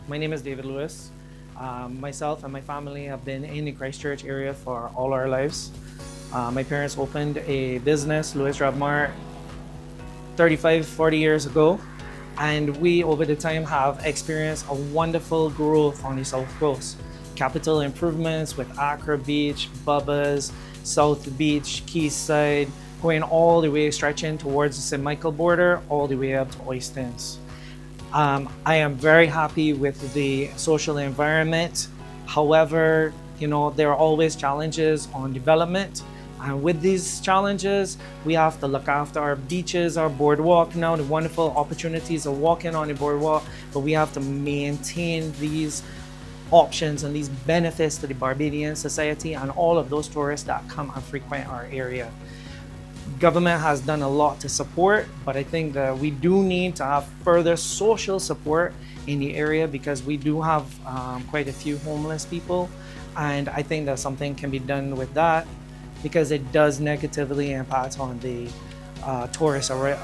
My name is David Lewis. Myself and my family have been in the Christchurch area for all our lives. My parents opened a business, Lewis Drug Mart, 35, 40 years ago. And we, over the time, have experienced a wonderful growth on the South Coast. Capital improvements with Accra Beach, Bubba's, South Beach, Quayside, going all the way, stretching towards the St. Michael border, all the way up to Oistins. I am very happy with the social environment. However, there are always challenges on development. And with these challenges, we have to look after our beaches, our boardwalk now, the wonderful opportunities of walking on the boardwalk, but we have to maintain these options and these benefits to the Barbadian society and all of those tourists that come and frequent our area. Government has done a lot to support, but I think that we do need to have further social support in the area because we do have quite a few homeless people. And I think that something can be done with that because it does negatively impact on the tourists or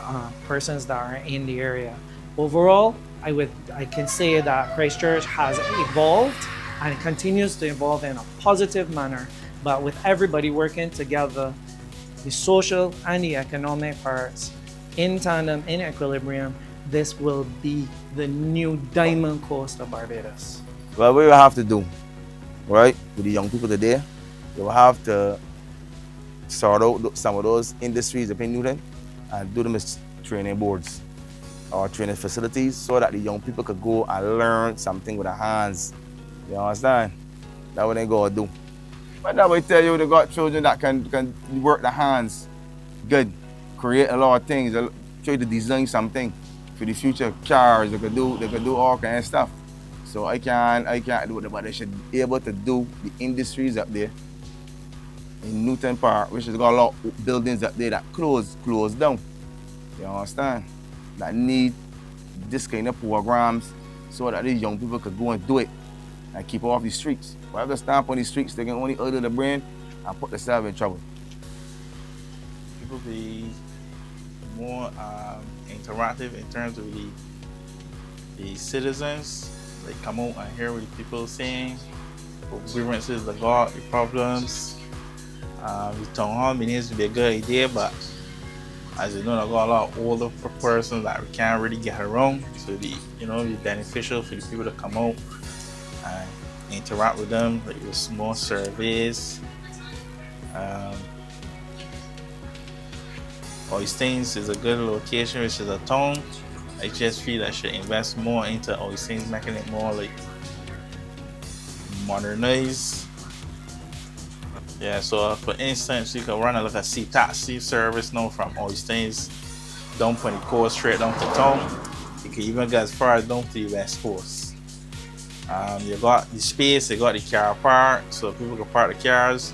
persons that are in the area. Overall, I can say that Christchurch has evolved and continues to evolve in a positive manner, but with everybody working together, the social and the economic parts in tandem, in equilibrium, this will be the new diamond coast of Barbados. Well, what you have to do, right, with the young people today, you will have to sort out some of those industries up in Newton and do them as training boards or training facilities so that the young people could go and learn something with their hands. You understand? That's what they go do. But that will tell you they got children that can work their hands good, create a lot of things, try to design something for the future cars. They could do all kind of stuff. So I can't do it, but they should be able to do the industries up there in Newton Park, which has got a lot of buildings up there that closed down. You understand? That need this kind of programs so that these young people could go and do it and keep off the streets. But if they stamp on the streets, they can only idle the brain and put themselves in trouble. People be more interactive in terms of the citizens. They come out and hear what the people are saying, what grievances they got, the problems. The town hall meetings to be a good idea, but as you know, I got a lot of older persons that we can't really get around. So be beneficial for the people to come out and interact with them, like with small surveys. Oistins is a good location, which is a town. I just feel I should invest more into Oistins, making it more like modernized. Yeah, so for instance, you can run a sea taxi service now from Oistins down from the coast straight down to town. You can even get as far as down to the west coast. You got the space, you got the car park, so people can park the cars.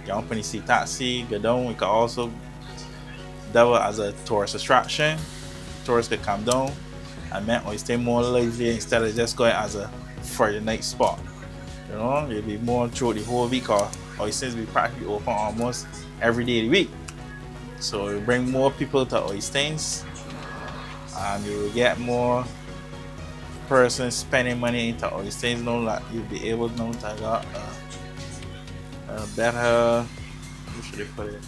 You open the sea taxi, go down. We can also double as a tourist attraction. Tourists could come down and make Oistins more lively instead of just going as a Friday night spot. It'll be more through the whole week, or Oistins will be practically open almost every day of the week. So you bring more people to Oistins and you will get more persons spending money into Oistins. Know that you'll be able now to get a better, how should I put it?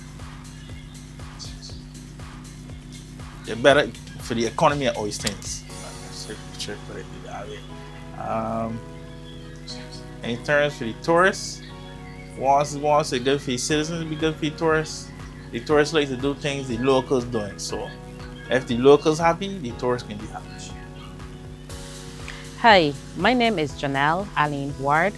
A better for the economy of Oistins. Should I put it that way. In terms for the tourists, once it's good for the citizens, it'll be good for the tourists. The tourists like to do things the locals doing. So if the locals happy, the tourists can be happy. Hi, my name is Janelle Aline Ward.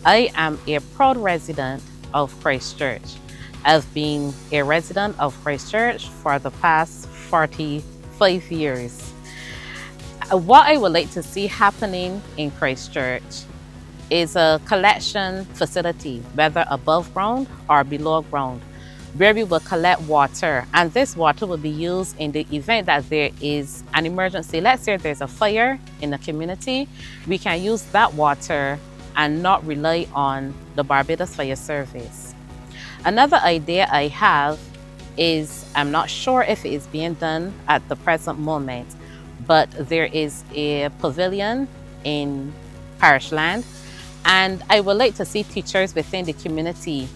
I am a proud resident of Christchurch. I've been a resident of Christchurch for the past 45 years. What I would like to see happening in Christchurch is a collection facility, whether above ground or below ground, where we will collect water. And this water will be used in the event that there is an emergency. Let's say there's a fire in the community, we can use that water and not rely on the Barbados Fire Service. Another idea I have is, I'm not sure if it is being done at the present moment, but there is a pavilion in parish land. And I would like to see teachers within the community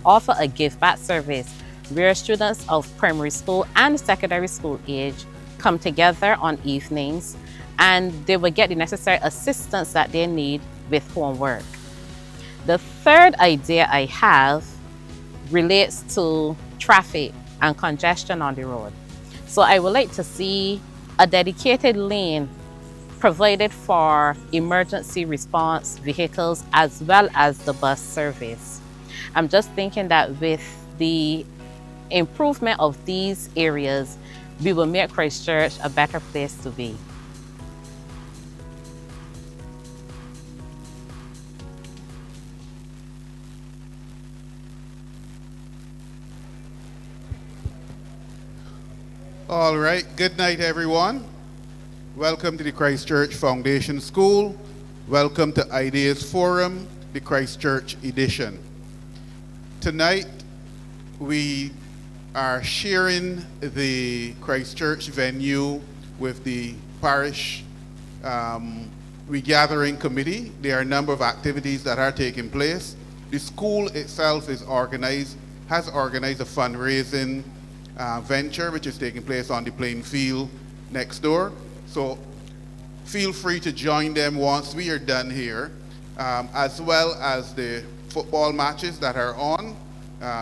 offer a give back service where students of primary school and secondary school age come together on evenings and they will get the necessary assistance that they need with homework. The third idea I have relates to traffic and congestion on the road. So I would like to see a dedicated lane provided for emergency response vehicles as well as the bus service. I'm just thinking that with the improvement of these areas, we will make Christchurch a better place to be. All right, good night, everyone. Welcome to the Christchurch Foundation School. Welcome to Ideas Forum, the Christchurch edition. Tonight, we are sharing the Christchurch venue with the parish regathering committee. There are a number of activities that are taking place. The school itself has organized a fundraising venture which is taking place on the playing field next door. So feel free to join them once we are done here, as well as the football matches that are on.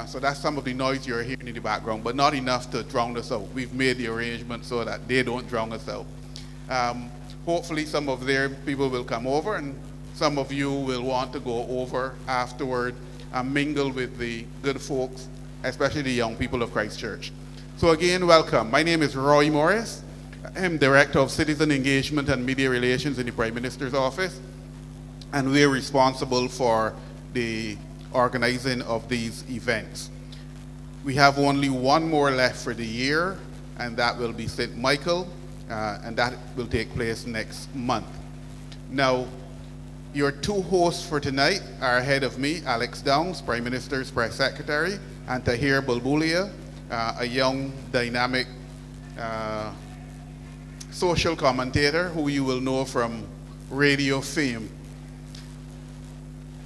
So that's some of the noise you're hearing in the background, but not enough to drown us out. We've made the arrangement so that they don't drown us out. Hopefully some of their people will come over and some of you will want to go over afterward and mingle with the good folks, especially the young people of Christchurch. So again, welcome. My name is Roy Morris. I'm Director of Citizen Engagement and Media Relations in the Prime Minister's Office, and we're responsible for the organizing of these events. We have only one more left for the year, and that will be St. Michael, and that will take place next month. Now, your two hosts for tonight are ahead of me, Alex Downs, Prime Minister's Press Secretary, and Tahir Bulbulia, a young, dynamic social commentator who you will know from radio fame.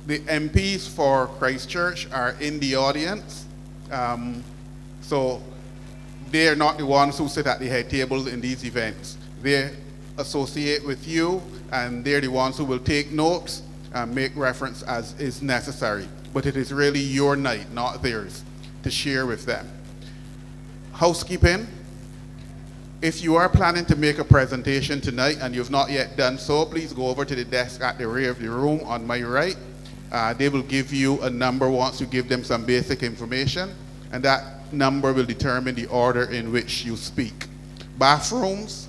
The MPs for Christchurch are in the audience, so they are not the ones who sit at the head tables in these events. They associate with you, and they're the ones who will take notes and make reference as is necessary. But it is really your night, not theirs, to share with them. Housekeeping. If you are planning to make a presentation tonight and you've not yet done so, please go over to the desk at the rear of the room on my right. They will give you a number once you give them some basic information, and that number will determine the order in which you speak. Bathrooms,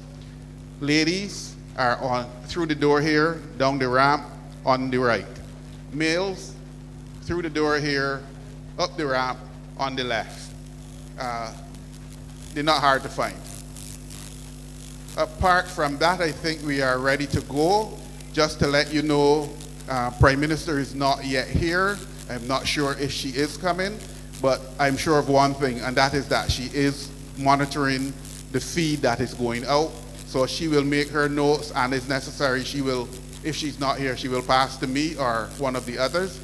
ladies, are on through the door here, down the ramp on the right. Males, through the door here, up the ramp on the left. They're not hard to find. Apart from that, I think we are ready to go. Just to let you know, Prime Minister is not yet here. I'm not sure if she is coming, but I'm sure of one thing, and that is that she is monitoring the feed that is going out. So she will make her notes, and if necessary, she will, if she's not here, she will pass to me or one of the others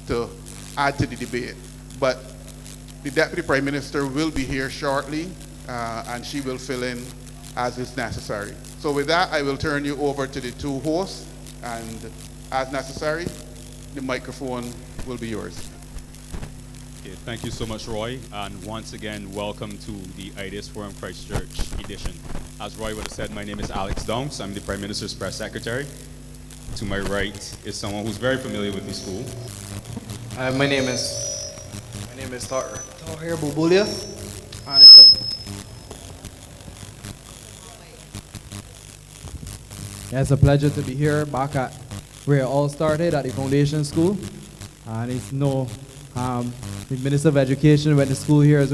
to add to the debate. But the Deputy Prime Minister will be here shortly, and she will fill in as is necessary. So with that, I will turn you over to the two hosts, and as necessary, the microphone will be yours. Okay, thank you so much, Roy, and once again, welcome to the Ideas Forum Christchurch edition. As Roy would have said, my name is Alex Downs. I'm the Prime Minister's Press Secretary. To my right is someone who's very familiar with the school. My name is Tahir Bulbulia, and it's a pleasure to be here back at where it all started at the foundation school. And it's the Minister of Education went to school here as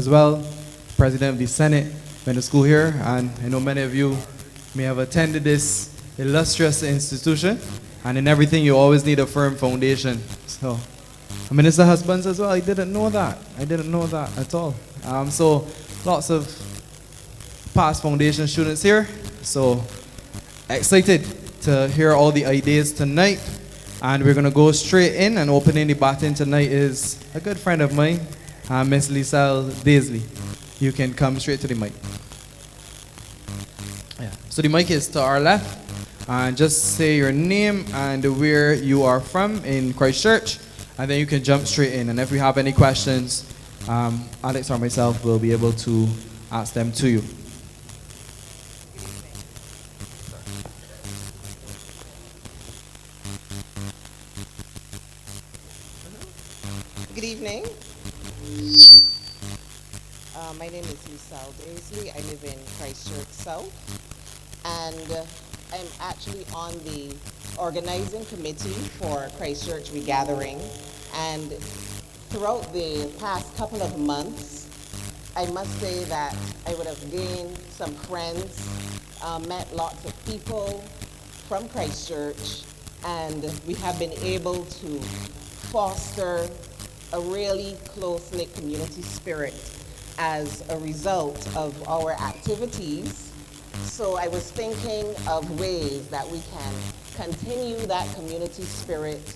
well. President of the Senate went to school here, and I know many of you may have attended this illustrious institution. And in everything, you always need a firm foundation. So, a minister husbands as well. I didn't know that. I didn't know that at all. So, lots of past foundation students here. So, excited to hear all the ideas tonight. And we're going to go straight in, and opening the baton tonight is a good friend of mine, Miss Lisel Daisley. You can come straight to the mic. Yeah. So the mic is to our left. And just say your name and where you are from in Christchurch, and then you can jump straight in. And if we have any questions, Alex or myself will be able to ask them to you. Good evening. My name is Lisel Daisley. I live in Christchurch South, and I'm actually on the organizing committee for Christchurch Regathering. And throughout the past couple of months, I must say that I would have gained some friends, met lots of people from Christchurch, and we have been able to foster a really close-knit community spirit as a result of our activities. So I was thinking of ways that we can continue that community spirit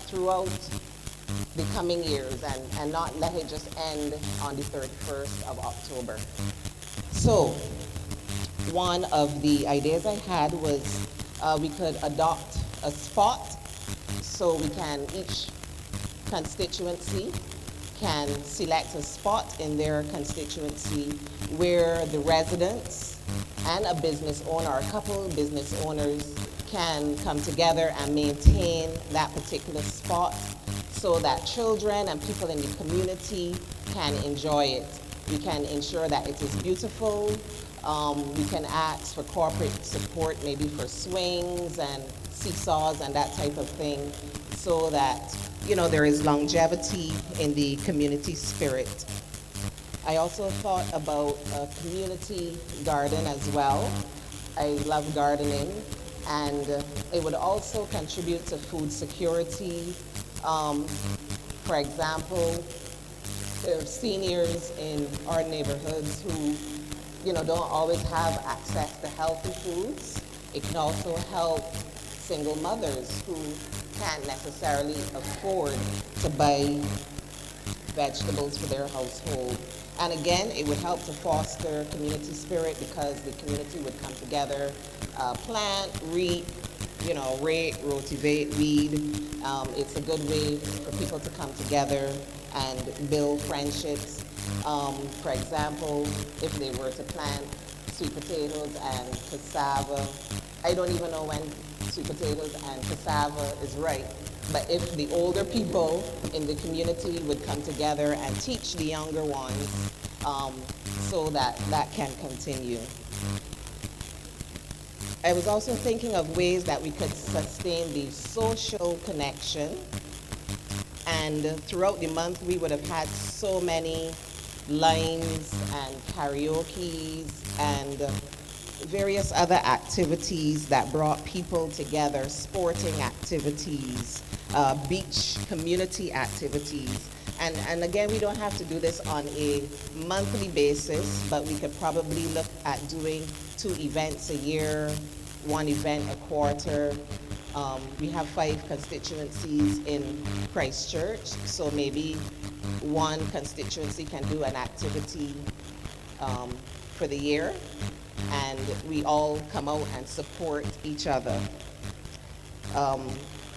throughout the coming years and not let it just end on the 31st of October. So one of the ideas I had was we could adopt a spot so we can, each constituency can select a spot in their constituency where the residents and a business owner or a couple of business owners can come together and maintain that particular spot so that children and people in the community can enjoy it. We can ensure that it is beautiful. We can ask for corporate support, maybe for swings and seesaws and that type of thing, so that, you know, there is longevity in the community spirit. I also thought about a community garden as well. I love gardening, and it would also contribute to food security. For example, there are seniors in our neighborhoods who, you know, don't always have access to healthy foods. It can also help single mothers who can't necessarily afford to buy vegetables for their household. And again, it would help to foster community spirit because the community would come together, plant, reap, you know, rake, rotivate, weed. It's a good way for people to come together and build friendships. For example, if they were to plant sweet potatoes and cassava, I don't even know when sweet potatoes and cassava is right, but if the older people in the community would come together and teach the younger ones, so that that can continue. I was also thinking of ways that we could sustain the social connection, and throughout the month we would have had so many lines and karaoke's and various other activities that brought people together, sporting activities, beach community activities. And again, we don't have to do this on a monthly basis, but we could probably look at doing 2 events a year, 1 event a quarter. We have 5 constituencies in Christchurch, so maybe one constituency can do an activity for the year, and we all come out and support each other.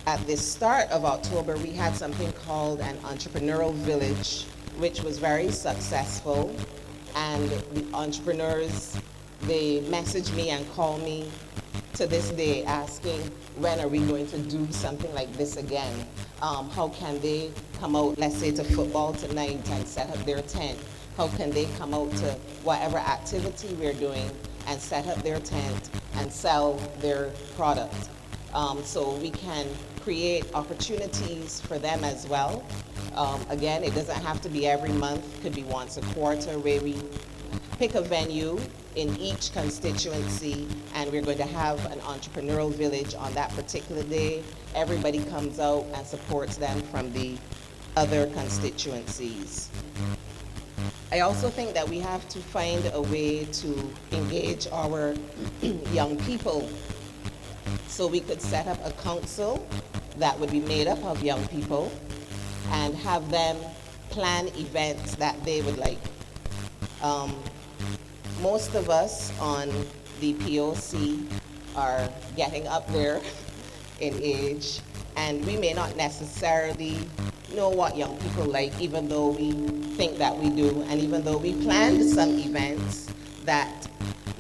At the start of October, we had something called an entrepreneurial village, which was very successful. And the entrepreneurs, they message me and call me to this day asking, when are we going to do something like this again? How can they come out, let's say, to football tonight and set up their tent? How can they come out to whatever activity we're doing and set up their tent and sell their product? So we can create opportunities for them as well. Again, it doesn't have to be every month, it could be once a quarter, where we pick a venue in each constituency and we're going to have an entrepreneurial village on that particular day. Everybody comes out and supports them from the other constituencies. I also think that we have to find a way to engage our young people. so we could set up a council that would be made up of young people and have them plan events that they would like. Most of us on the POC are getting up there in age, and we may not necessarily know what young people like, even though we think that we do, and even though we planned some events that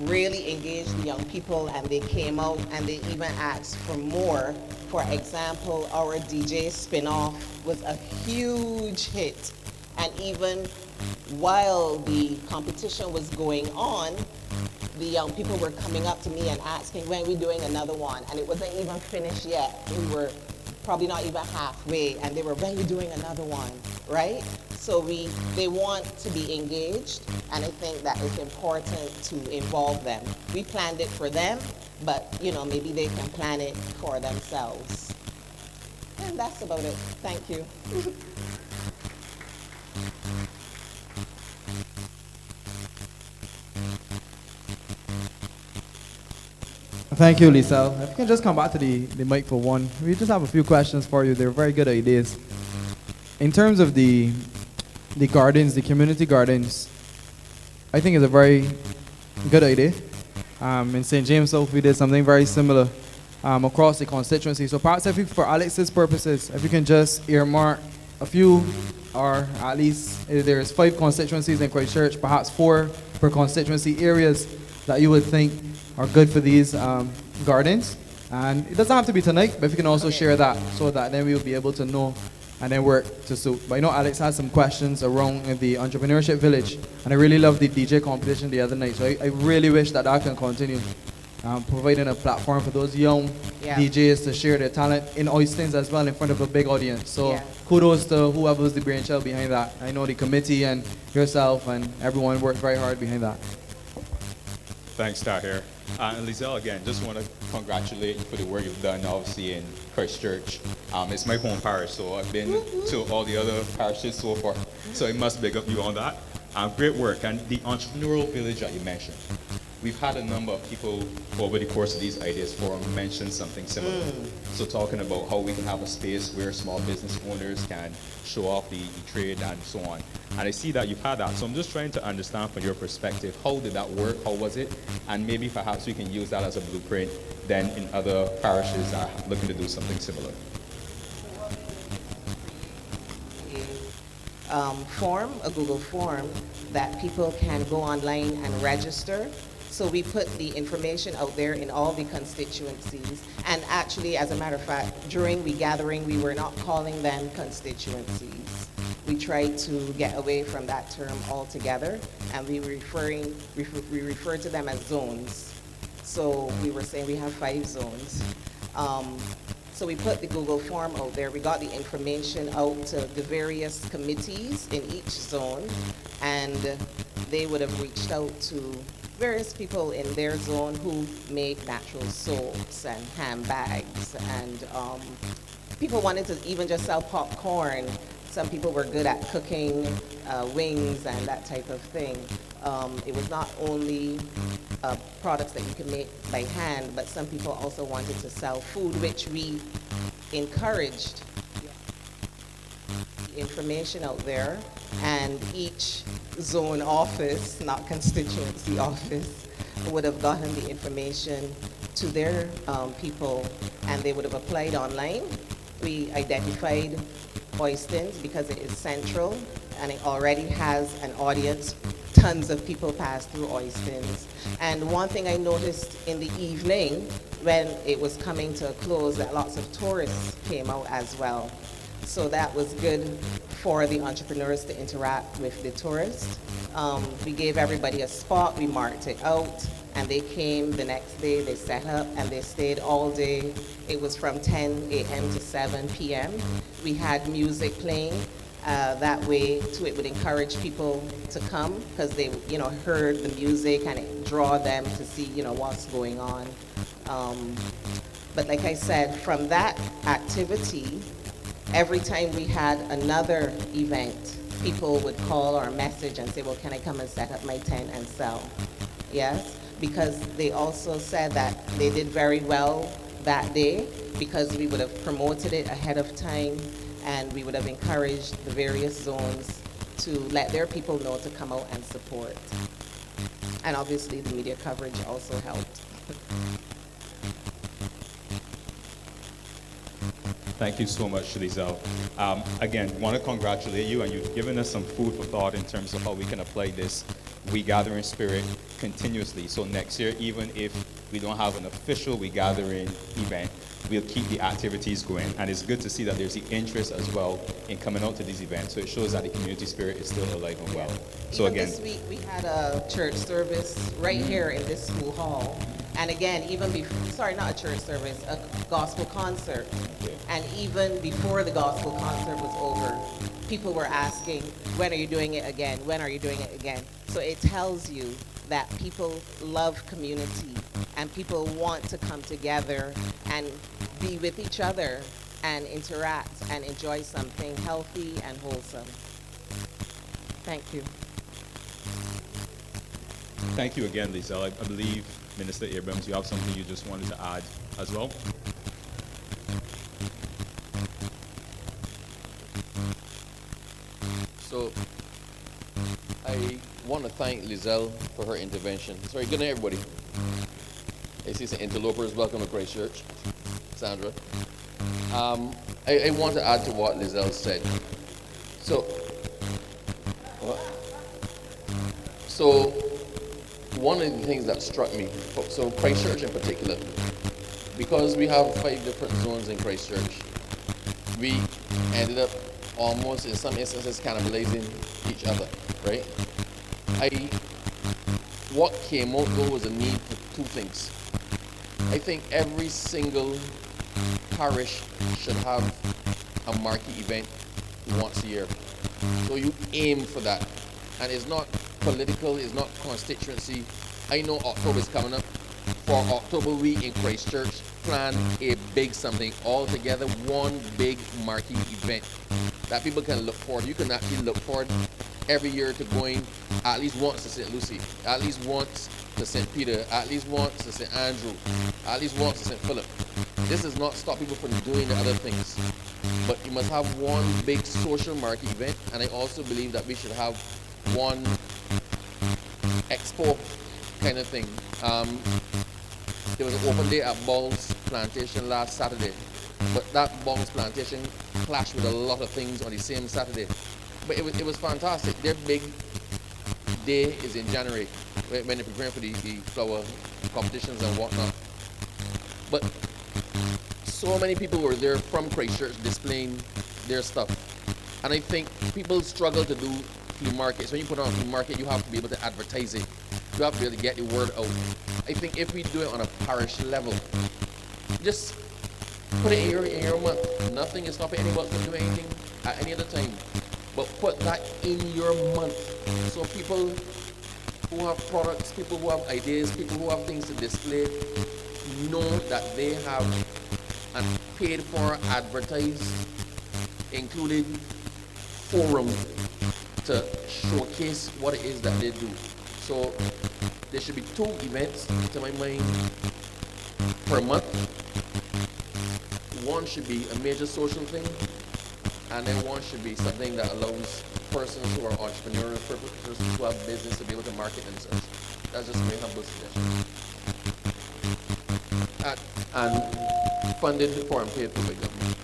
really engaged the young people, and they came out and they even asked for more. For example, our DJ spin-off was a huge hit, and even while the competition was going on, the young people were coming up to me and asking, when are we doing another one? And it wasn't even finished yet. We were probably not even halfway, and they were, when are we doing another one, right? So they want to be engaged, and I think that it's important to involve them. We planned it for them, but maybe they can plan it for themselves. And that's about it. Thank you. Thank you, Lisa. If you can just come back to the mic for one. We just have a few questions for you. They're very good ideas. In terms of the gardens, the community gardens, I think it's a very good idea. In St. James South, we did something very similar across the constituency. So perhaps for Alex's purposes, if you can just earmark a few, or at least there's 5 constituencies in Christchurch, perhaps 4 per constituency areas that you would think are good for these gardens. And it doesn't have to be tonight, but if you can also share that, so that then we'll be able to know and then work to suit. But I know Alex has some questions around the entrepreneurship village, and I really loved the DJ competition the other night, so I really wish that can continue, providing a platform for those young DJs to share their talent in Oistins as well, in front of a big audience. So kudos to whoever was the brainchild behind that. I know the committee and yourself and everyone worked very hard behind that. Thanks, Tahir. And Lizelle, again, just want to congratulate you for the work you've done, obviously, in Christchurch. It's my home parish, so I've been to all the other parishes so far, so I must big up you on that. Great work. And the entrepreneurial village that you mentioned, we've had a number of people over the course of these ideas forum mention something similar. So talking about how we can have a space where small business owners can show off the trade and so on. And I see that you've had that. So I'm just trying to understand from your perspective, how did that work? How was it? And maybe perhaps we can use that as a blueprint then in other parishes that are looking to do something similar. A Google form that people can go online and register. So we put the information out there in all the constituencies. And actually, as a matter of fact, during the gathering, we were not calling them constituencies. We tried to get away from that term altogether, and we refer to them as zones. So we were saying we have 5 zones. So we put the Google form out there. We got the information out to the various committees in each zone, and they would have reached out to various people in their zone who make natural soaps and handbags, and people wanted to even just sell popcorn. Some people were good at cooking wings and that type of thing. It was not only products that you can make by hand, but some people also wanted to sell food, which we encouraged. Information out there, and each zone office, not constituency office, would have gotten the information to their people, and they would have applied online. We identified Oistins because it is central and it already has an audience. Tons of people pass through Oistins. And one thing I noticed in the evening when it was coming to a close, that lots of tourists came out as well. So that was good for the entrepreneurs to interact with the tourists. We gave everybody a spot, we marked it out, and they came the next day, they set up, and they stayed all day. It was from 10 a.m. to 7 p.m. We had music playing. That way, too, it would encourage people to come because they, heard the music and it draw them to see, what's going on. But like I said, from that activity, every time we had another event, people would call or message and say, well, can I come and set up my tent and sell? Yes, because they also said that they did very well that day, because we would have promoted it ahead of time and we would have encouraged the various zones to let their people know to come out and support. And obviously the media coverage also helped. Thank you so much, Lizelle. Again, want to congratulate you, and you've given us some food for thought in terms of how we can apply this We Gathering spirit continuously. So next year, even if we don't have an official We Gathering event, we'll keep the activities going. And it's good to see that there's the interest as well in coming out to these events. So it shows that the community spirit is still alive and well. So Even again, this week we had a church service right here in this school hall. And again, even before, sorry, not a church service, a gospel concert. And even before the gospel concert was over, people were asking, when are you doing it again? When are you doing it again? So it tells you that people love community and people want to come together and be with each other and interact and enjoy something healthy and wholesome. Thank you. thank you again, Lizelle. I believe, Minister Abrams, you have something you just wanted to add as well? So I want to thank Lizelle for her intervention. Sorry, good night, everybody. I see some interlopers. Welcome to Christ Church. Sandra. I want to add to what Lizelle said. So one of the things that struck me, so Christ Church in particular, because we have 5 different zones in Christ Church, we ended up almost in some instances cannibalizing each other, right? What came out though was a need for 2 things. I think every single parish should have a marquee event once a year. So you aim for that. And it's not political, it's not constituency. I know October is coming up. For October, we in Christ Church plan a big something all together, one big marquee event that people can look forward to. You can actually look forward every year to going at least once to St. Lucie, at least once to St. Peter, at least once to St. Andrew, at least once to St. Philip. This does not stop people from doing the other things. But you must have one big social marquee event, and I also believe that we should have one expo kind of thing. There was an open day at Ball's Plantation last Saturday, but that Ball's Plantation clashed with a lot of things on the same Saturday. But it was fantastic. Their big day is in January when they're preparing for the flower competitions and whatnot. But so many people were there from Christ Church displaying their stuff. And I think people struggle to do flea markets. When you put on a flea market, you have to be able to advertise it. You have to be able to get the word out. I think if we do it on a parish level, just put it in your month. Nothing is stopping anyone from doing anything at any other time. But put that in your month. So people who have products, people who have ideas, people who have things to display, know that they have and paid for, advertised, included forum to showcase what it is that they do. So there should be 2 events, to my mind, per month. One should be a major social thing, and then one should be something that allows persons who are entrepreneurial, persons who have business to be able to market themselves. That's just my humble suggestion. And funded for and paid for by government.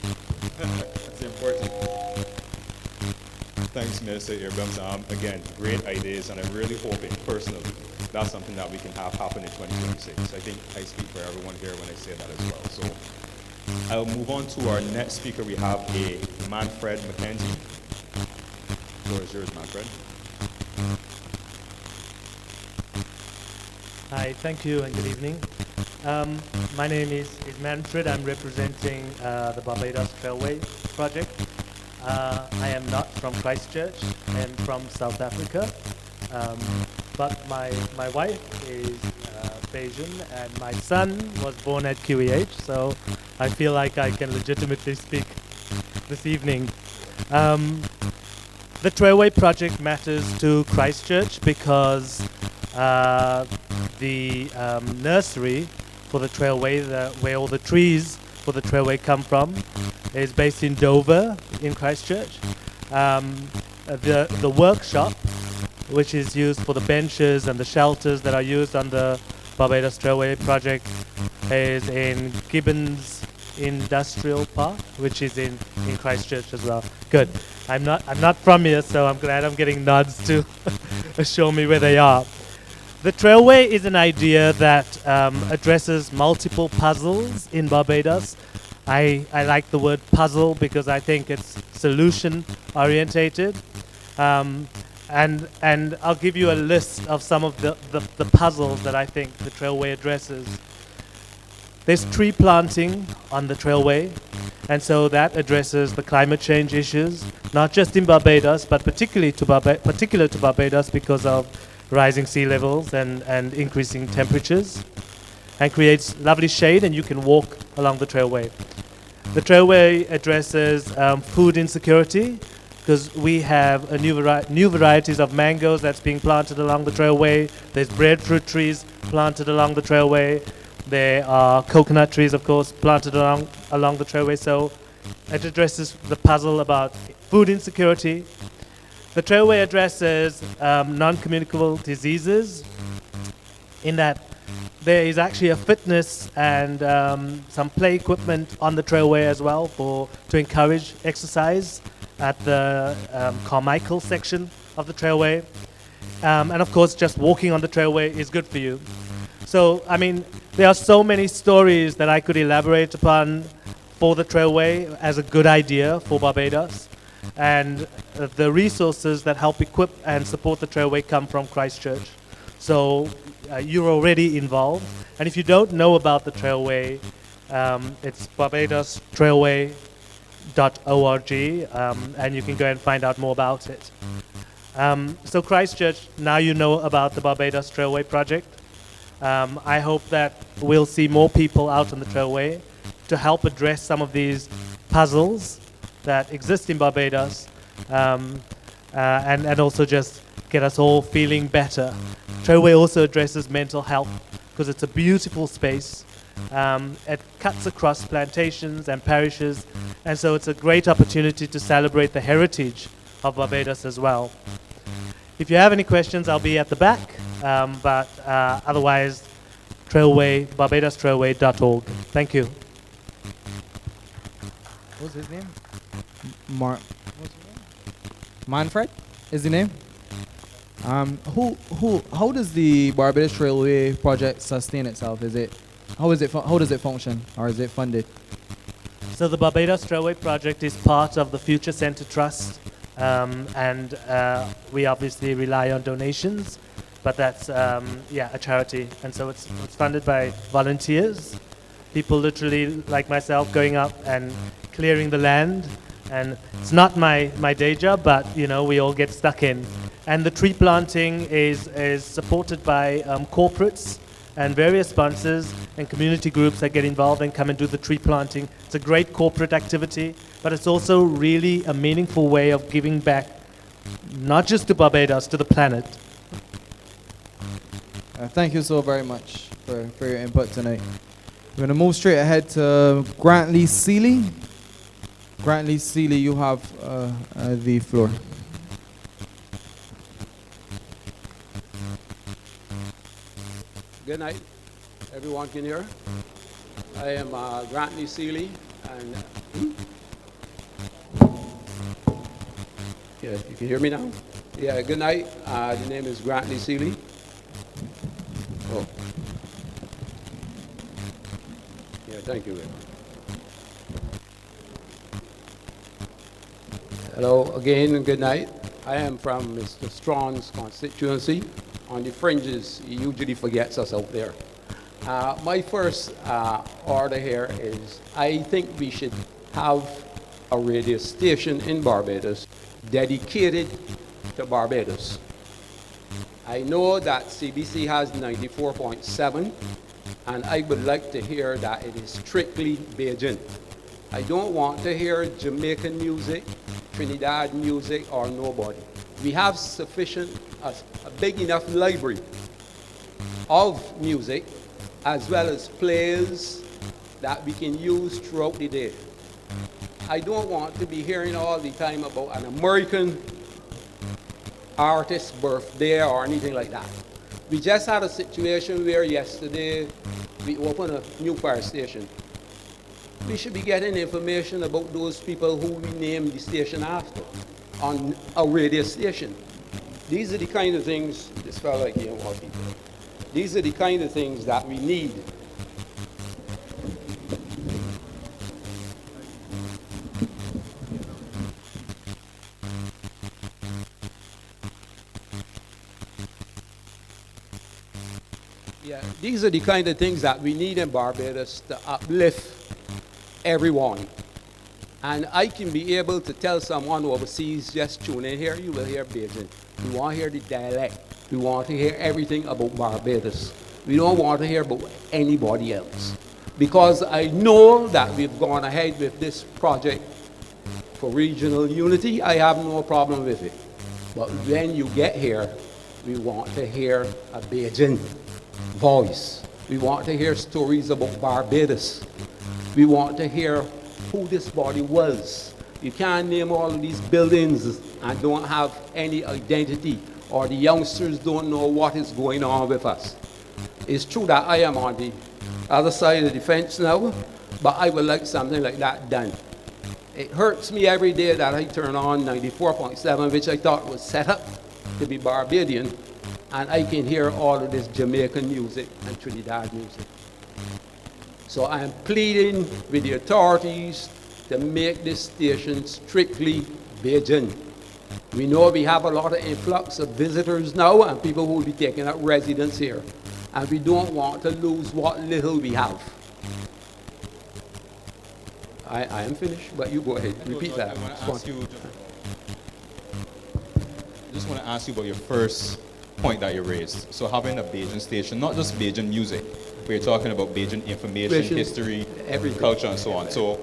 That's important. Thanks, Minister Abrams. Again, great ideas, and I'm really hoping, personally, that's something that we can have happen in 2026. I think I speak for everyone here when I say that as well. So I'll move on to our next speaker. We have a Manfred McKenzie. The floor is yours, Manfred. Hi, thank you and good evening. My name is Manfred. I'm representing the Barbados Trailway project. I am not from Christchurch. I am from South Africa. But my wife is Bayesian, and my son was born at QEH, so I feel like I can legitimately speak this evening. The Trailway project matters to Christchurch because the nursery for the trailway, where all the trees for the trailway come from, is based in Dover, in Christchurch. The workshop, which is used for the benches and the shelters that are used on the Barbados Trailway project, is in Gibbons Industrial Park, which is in Christchurch as well. Good. I'm not from here, so I'm glad I'm getting nods to show me where they are. The Trailway is an idea that addresses multiple puzzles in Barbados. I like the word puzzle because I think it's solution orientated. And I'll give you a list of some of the puzzles that I think the Trailway addresses. There's tree planting on the Trailway, and so that addresses the climate change issues, not just in Barbados, but particular to Barbados because of rising sea levels and increasing temperatures, and creates lovely shade, and you can walk along the Trailway. The Trailway addresses food insecurity, because we have a new varieties of mangoes that's being planted along the Trailway. There's breadfruit trees planted along the Trailway. There are coconut trees, of course, planted along the Trailway. So it addresses the puzzle about food insecurity. The Trailway addresses non-communicable diseases, in that there is actually a fitness and some play equipment on the Trailway as well to encourage exercise at the Carmichael section of the Trailway. And of course, just walking on the Trailway is good for you. So, I mean, there are so many stories that I could elaborate upon for the Trailway as a good idea for Barbados. And the resources that help equip and support the Trailway come from Christchurch. So you're already involved. And if you don't know about the Trailway, it's barbadostrailway.org, and you can go and find out more about it. So Christchurch, now you know about the Barbados Trailway project. I hope that we'll see more people out on the Trailway to help address some of these puzzles that exist in Barbados, and also just get us all feeling better. Trailway also addresses mental health because it's a beautiful space. It cuts across plantations and parishes, and so it's a great opportunity to celebrate the heritage of Barbados as well. If you have any questions, I'll be at the back, but otherwise, Trailway, barbadostrailway.org. Thank you. What's his name? Manfred is the name? How does the Barbados Trailway project sustain itself? How does it function, or is it funded? So the Barbados Trailway project is part of the Future Centre Trust, and we obviously rely on donations, but that's a charity, and so it's funded by volunteers, people literally like myself going up and clearing the land. And it's not my day job, but you know, we all get stuck in. And the tree planting is supported by corporates and various sponsors and community groups that get involved and come and do the tree planting. It's a great corporate activity, but it's also really a meaningful way of giving back, not just to Barbados, to the planet. Thank you so very much for your input tonight. We're going to move straight ahead to Grantley Seeley. Grantley Seeley, you have the floor. Good night, everyone can hear. I am Grantley Seeley, and yeah, you can hear me now? Yeah, good night. The name is Grantley Seeley. Oh. Yeah, thank you. Hello again, and good night. I am from Mr. Strong's constituency. On the fringes, he usually forgets us out there. My first order here is I think we should have a radio station in Barbados dedicated to Barbados. I know that CBC has 94.7, and I would like to hear that it is strictly Bajan. I don't want to hear Jamaican music, Trinidad music, or nobody. We have sufficient, a big enough library of music as well as players that we can use throughout the day. I don't want to be hearing all the time about an American artist's birthday or anything like that. We just had a situation where yesterday we opened a new fire station. We should be getting information about those people who we named the station after on a radio station. These are the kind of things, this fellow here wants people. These are the kind of things that we need. Yeah, these are the kind of things that we need in Barbados to uplift everyone. And I can be able to tell someone overseas, just tune in here, you will hear Bajan. We want to hear the dialect. We want to hear everything about Barbados. We don't want to hear about anybody else. Because I know that we've gone ahead with this project for regional unity. I have no problem with it. But when you get here, we want to hear a Bajan voice. We want to hear stories about Barbados. We want to hear who this body was. You can't name all of these buildings and don't have any identity, or the youngsters don't know what is going on with us. It's true that I am on the other side of the fence now, but I would like something like that done. It hurts me every day that I turn on 94.7, which I thought was set up to be Barbadian, and I can hear all of this Jamaican music and Trinidad music. So I am pleading with the authorities to make this station strictly Bajan. We know we have a lot of influx of visitors now and people who will be taking up residence here. And we don't want to lose what little we have. I am finished, but you go ahead. Repeat that. I just want to ask you about your first point that you raised. So having a Bajan station, not just Bajan music, we're talking about Bajan information, history, everything, culture, and so on. So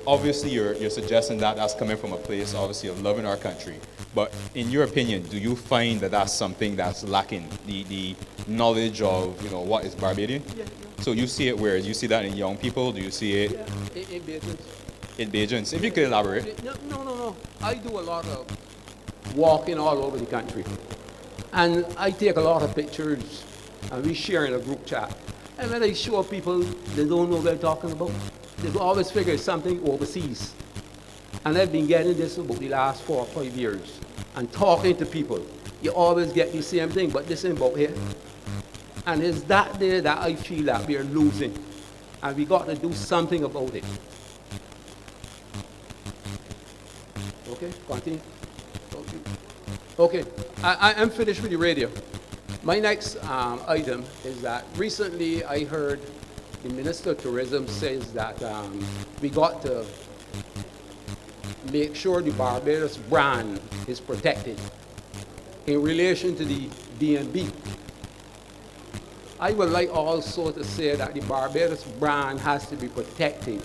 obviously you're suggesting that that's coming from a place, obviously, of loving our country. But in your opinion, do you find that that's something that's lacking, the knowledge of, what is Barbadian? Yeah. So you see it where? Do you see that in young people? Do you see it in Bajans? In Bajans. If you could elaborate. No. I do a lot of walking all over the country. And I take a lot of pictures, and we share in a group chat. And when I show people, they don't know what they're talking about. They always figure it's something overseas. And I've been getting this about the last 4 or 5 years. And talking to people, you always get the same thing, but this ain't about here. And it's that there that I feel that we're losing. And we got to do something about it. Okay, continue. Okay, I am finished with the radio. My next item is that recently I heard the Minister of Tourism says that we got to make sure the Barbados brand is protected in relation to the B&B. I would like also to say that the Barbados brand has to be protected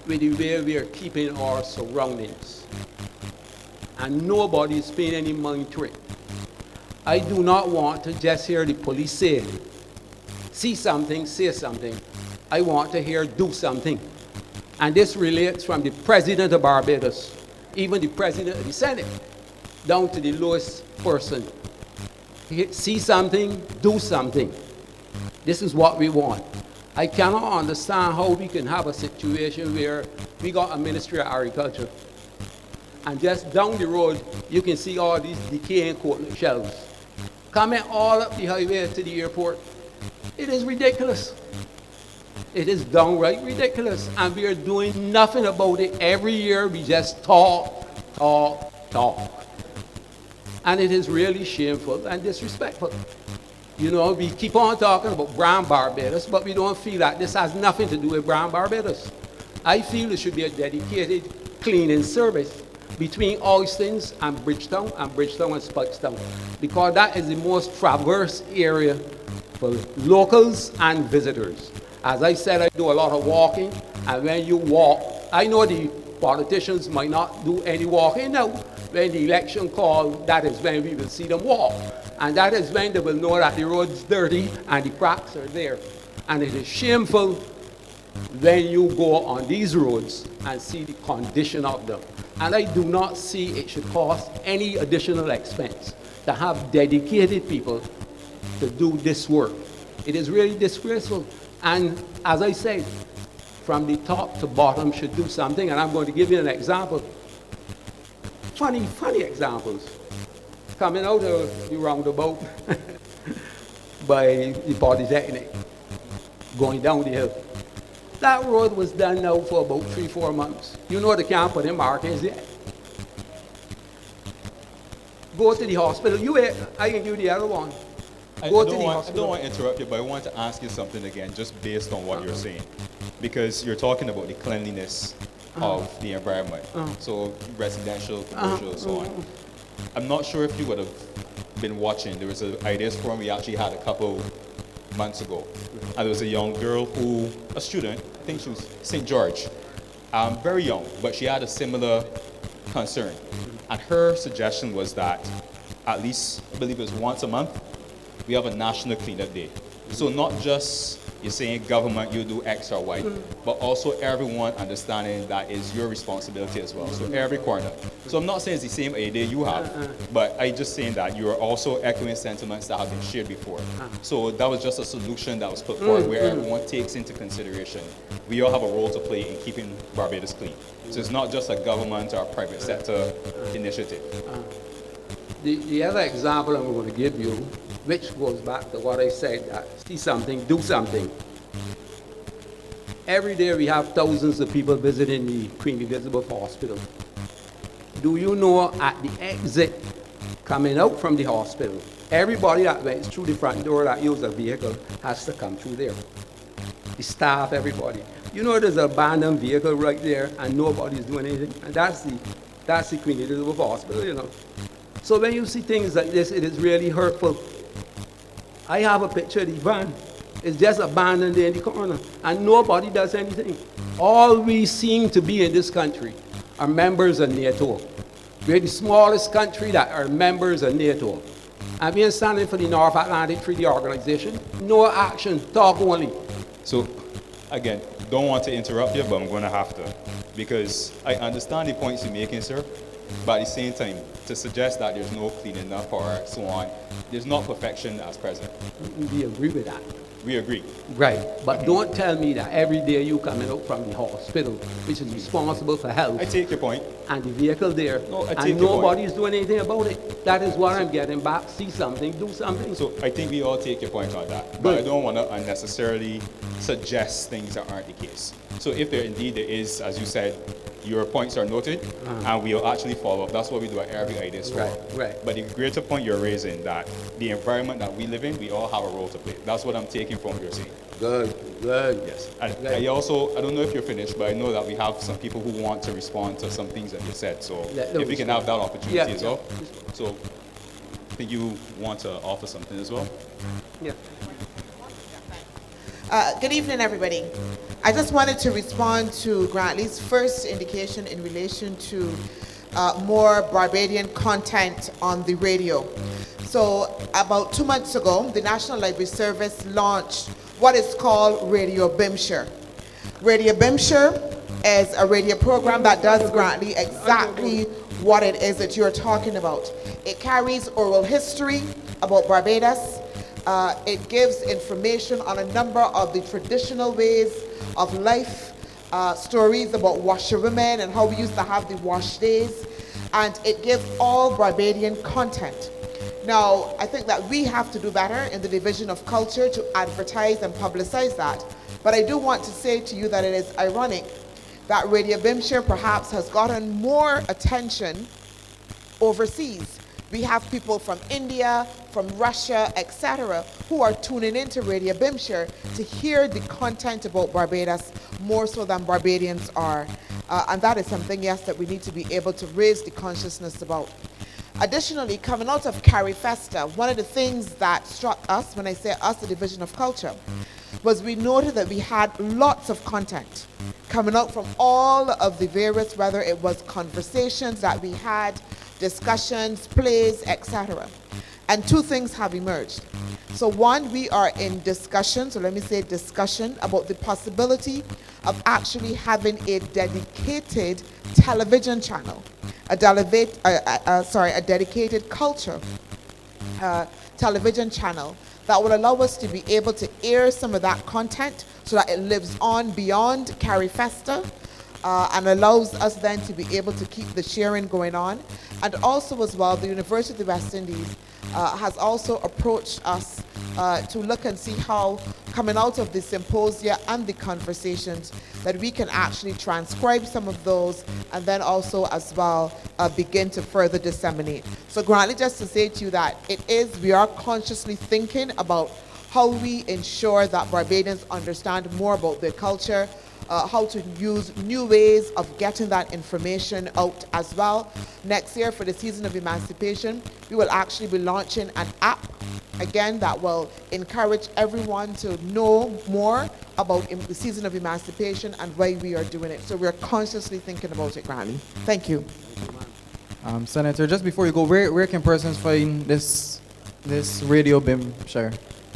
with the way we are keeping our surroundings. And nobody is paying any money to it. I do not want to just hear the police say, see something, say something. I want to hear do something. And this relates from the President of Barbados, even the President of the Senate, down to the lowest person. See something, do something. This is what we want. I cannot understand how we can have a situation where we got a Ministry of Agriculture, and just down the road, you can see all these decaying coat shelves coming all up the highway to the airport. It is ridiculous. It is downright ridiculous, and we are doing nothing about it. Every year, we just talk. And it is really shameful and disrespectful. We keep on talking about Brown Barbados, but we don't feel that this has nothing to do with Brown Barbados. I feel it should be a dedicated cleaning service between Oistins and Bridgetown and Spikestown, because that is the most traverse area for locals and visitors. As I said, I do a lot of walking, and when you walk, I know the politicians might not do any walking now. When the election call, that is when we will see them walk. And that is when they will know that the road's dirty and the cracks are there. And it is shameful when you go on these roads and see the condition of them. And I do not see it should cost any additional expense to have dedicated people to do this work. It is really disgraceful. And as I said, from the top to bottom should do something. And I'm going to give you an example. Funny examples. Coming out of the roundabout by the Polytechnic, going down the hill. That road was done now for about 3-4 months. You know they can't put in markings yet. Go to the hospital. I can give you the other one. I don't want to interrupt you, but I want to ask you something again, just based on what you're saying. Because you're talking about the cleanliness of the environment. So residential, commercial, so on. I'm not sure if you would have been watching. There was an ideas forum we actually had a couple months ago. And there was a young girl a student, I think she was St. George, very young, but she had a similar concern. And her suggestion was that at least, I believe it was once a month, we have a national cleanup day. So not just you're saying government, you do X or Y, but also everyone understanding that is your responsibility as well. So every corner. So I'm not saying it's the same idea you have, but I'm just saying that you are also echoing sentiments that have been shared before. So that was just a solution that was put forward where everyone takes into consideration. We all have a role to play in keeping Barbados clean. So it's not just a government or a private sector initiative. The other example I'm going to give you, which goes back to what I said, see something, do something. Every day we have thousands of people visiting the Queen Elizabeth Hospital. Do you know at the exit, coming out from the hospital, everybody that went through the front door that used a vehicle has to come through there. The staff, everybody. You know there's an abandoned vehicle right there and nobody's doing anything? And that's the Queen Elizabeth Hospital, you know. So when you see things like this, it is really hurtful. I have a picture of the van. It's just abandoned there in the corner, and nobody does anything. All we seem to be in this country are members of NATO. We're the smallest country that are members of NATO. And we're standing for the North Atlantic Treaty Organization. No action, talk only. So, again, don't want to interrupt you, but I'm going to have to. Because I understand the points you're making, sir. But at the same time, to suggest that there's no clean enough or so on, there's not perfection as present. We agree with that. We agree. Right, but don't tell me that every day you coming out from the hospital, which is responsible for health. I take your point. And the vehicle there, and nobody's doing anything about it. That is what I'm getting back. See something, do something. So I think we all take your point on that. But I don't want to unnecessarily suggest things that aren't the case. So if there indeed there is, as you said, your points are noted, and we'll actually follow up. That's what we do at every Ideas Forum. Right. But the greater point you're raising, that the environment that we live in, we all have a role to play. That's what I'm taking from what you're saying. Good. Yes. And I also, I don't know if you're finished, but I know that we have some people who want to respond to some things that you said. So if we can have that opportunity as well. So I think you want to offer something as well? Yeah. Good evening, everybody. I just wanted to respond to Grantley's first indication in relation to more Barbadian content on the radio. So about 2 months ago, the National Library Service launched what is called Radio Bimshire. Radio Bimshire is a radio program that does Grantley exactly what it is that you're talking about. It carries oral history about Barbados. It gives information on a number of the traditional ways of life, stories about washerwomen and how we used to have the wash days, and it gives all Barbadian content. Now, I think that we have to do better in the division of culture to advertise and publicize that, but I do want to say to you that it is ironic that Radio Bimshire perhaps has gotten more attention overseas. We have people from India, from Russia, etc., who are tuning into Radio Bimshire to hear the content about Barbados more so than Barbadians are. And that is something, yes, that we need to be able to raise the consciousness about. Additionally, coming out of Carifesta, one of the things that struck us, when I say us, the division of culture, was we noted that we had lots of content coming out from all of the various, whether it was conversations that we had, discussions, plays, etc. And two things have emerged. So one, we are in discussion, so let me say discussion, about the possibility of actually having a dedicated television channel, a dedicated culture television channel that will allow us to be able to air some of that content so that it lives on beyond Carifesta, and allows us then to be able to keep the sharing going on. And also as well, the University of the West Indies has also approached us to look and see how, coming out of the symposia and the conversations, that we can actually transcribe some of those and then also as well begin to further disseminate. So Grantley, just to say to you that we are consciously thinking about how we ensure that Barbadians understand more about their culture, how to use new ways of getting that information out as well. Next year, for the Season of Emancipation, we will actually be launching an app, again, that will encourage everyone to know more about the Season of Emancipation and why we are doing it. So we're consciously thinking about it, Granny. Thank you. Senator, just before you go, where can persons find this radio BIM share?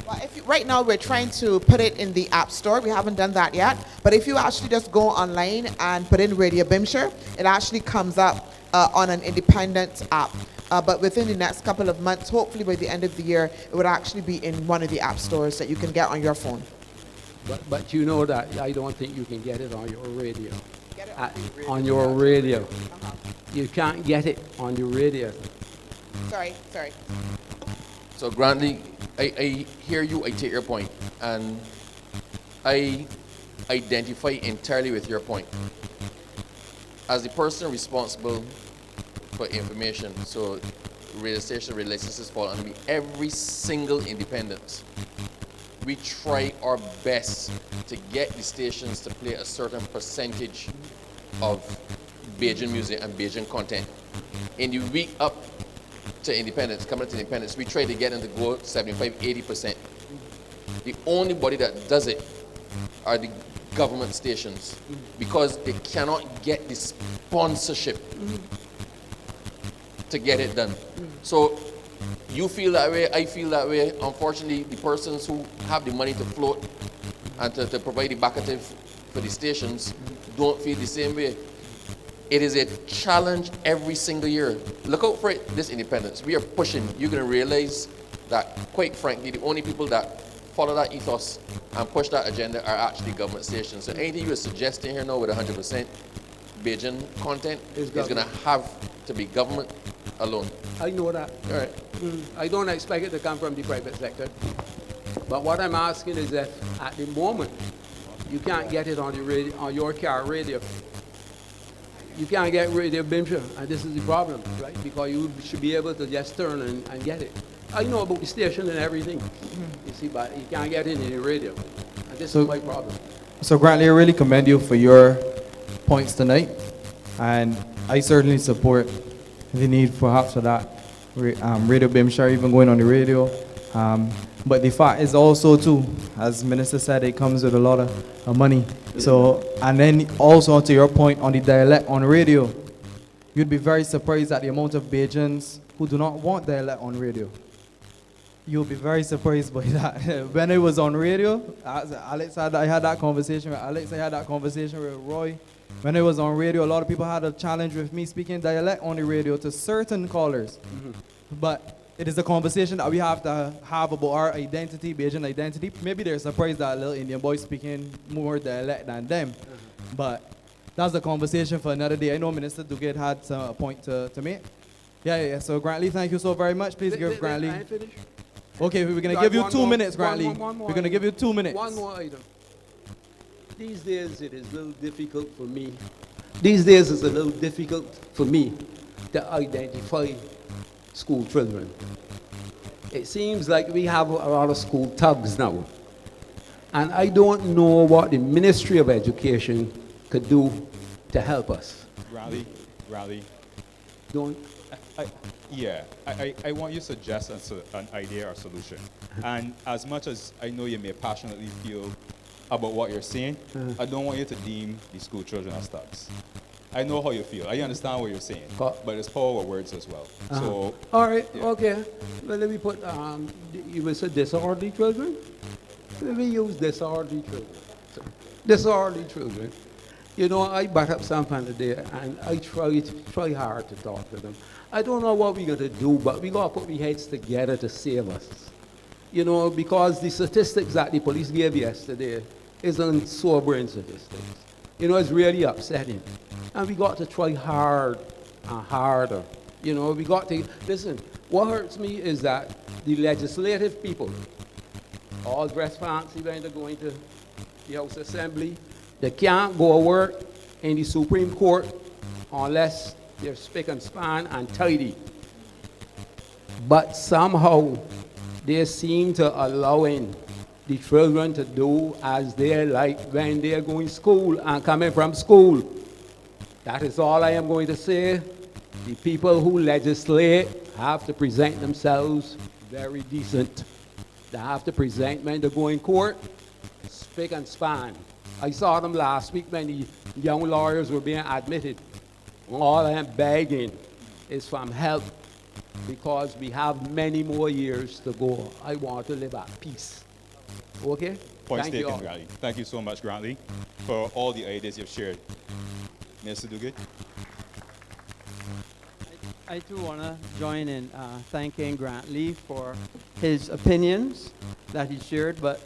Well, right now we're trying to put it in the App Store. We haven't done that yet. But if you actually just go online and put in Radio BIMSHare, it actually comes up on an independent app. But within the next couple of months, hopefully by the end of the year, it would actually be in one of the app stores that you can get on your phone. But you know that I don't think you can get it on your radio. On your radio. You can't get it on your radio. Sorry. So Grantley, I hear you, I take your point, and I identify entirely with your point. As the person responsible for information, so radio station licenses fall under me, every single independent, we try our best to get the stations to play a certain percentage of Bajan music and Bajan content. In the week up to independence, coming to independence, we try to get them to go 75-80%. The only body that does it are the government stations, because they cannot get the sponsorship to get it done. So you feel that way, I feel that way. Unfortunately, the persons who have the money to float and to provide the backative for the stations don't feel the same way. It is a challenge every single year. Look out for it, this independence. We are pushing. You're going to realize that, quite frankly, the only people that follow that ethos and push that agenda are actually government stations. So anything you are suggesting here now with 100% Bajan content is going to have to be government alone. I know that. All right. I don't expect it to come from the private sector. But what I'm asking is that at the moment, you can't get it on the radio, on your car radio. You can't get Radio BIMSHare, and this is the problem, right? Because you should be able to just turn and get it. I know about the station and everything, you see, but you can't get it in the radio. And this is my problem. So Grantley, I really commend you for your points tonight, and I certainly support the need perhaps for that Radio BIMSHare even going on the radio. But the fact is also too, as Minister said, it comes with a lot of money. So, and then also to your point on the dialect on radio, you'd be very surprised at the amount of Bajans who do not want dialect on radio. You'll be very surprised by that. When it was on radio, I had that conversation with Alex, I had that conversation with Roy. When it was on radio, a lot of people had a challenge with me speaking dialect on the radio to certain callers. But it is a conversation that we have to have about our identity, Bajan identity. Maybe they're surprised that a little Indian boy speaking more dialect than them. But that's a conversation for another day. I know Minister Duguid had a point to make. Yeah. So Grantley, thank you so very much. Please give Grantley. Okay, we're going to give you 2 minutes, Grantley. We're going to give you 2 minutes. One more item. These days it is a little difficult for me. These days it's a little difficult for me to identify school children. It seems like we have a lot of school thugs now. And I don't know what the Ministry of Education could do to help us. Rally. Don't. I want you to suggest an idea or solution. And as much as I know you may passionately feel about what you're saying, I don't want you to deem the school children as thugs. I know how you feel. I understand what you're saying. But it's power of words as well. So, All right, yeah. okay. Well, let me put, you will say disorderly children? Let me use disorderly children. So, disorderly children. You know, I back up Sampan today, and I try hard to talk to them. I don't know what we're going to do, but we got to put our heads together to save us. You know, because the statistics that the police gave yesterday isn't sobering statistics. You know, it's really upsetting. And we got to try hard and harder. You know, we got to, listen, what hurts me is that the legislative people, all dress fancy when they're going to the House Assembly, they can't go work in the Supreme Court unless they're spick and span and tidy. But somehow, they seem to allowing the children to do as they like when they're going to school and coming from school. That is all I am going to say. The people who legislate have to present themselves very decent. They have to present when they go in court, spick and span. I saw them last week when the young lawyers were being admitted. All I am begging is from help, because we have many more years to go. I want to live at peace. Okay? Points Thank you taken, all. Grantley. Thank you so much, Grantley, for all the ideas you've shared. Mr. Duguid? I too want to join in thanking Grantley for his opinions that he shared, but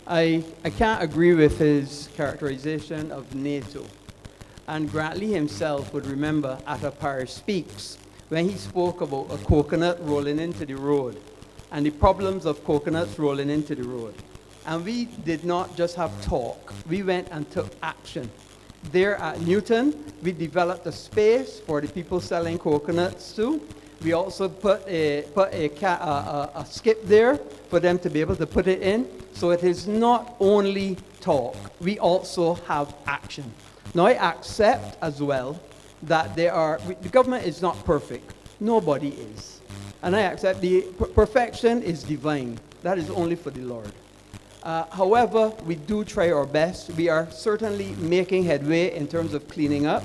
I can't agree with his characterization of NATO. And Grantley himself would remember at a Parish Speaks when he spoke about a coconut rolling into the road and the problems of coconuts rolling into the road. And we did not just have talk, we went and took action. There at Newton, we developed a space for the people selling coconuts too. We also put a skip there for them to be able to put it in. So it is not only talk, we also have action. Now I accept as well that the government is not perfect. Nobody is. And I accept perfection is divine. That is only for the Lord. However, we do try our best. We are certainly making headway in terms of cleaning up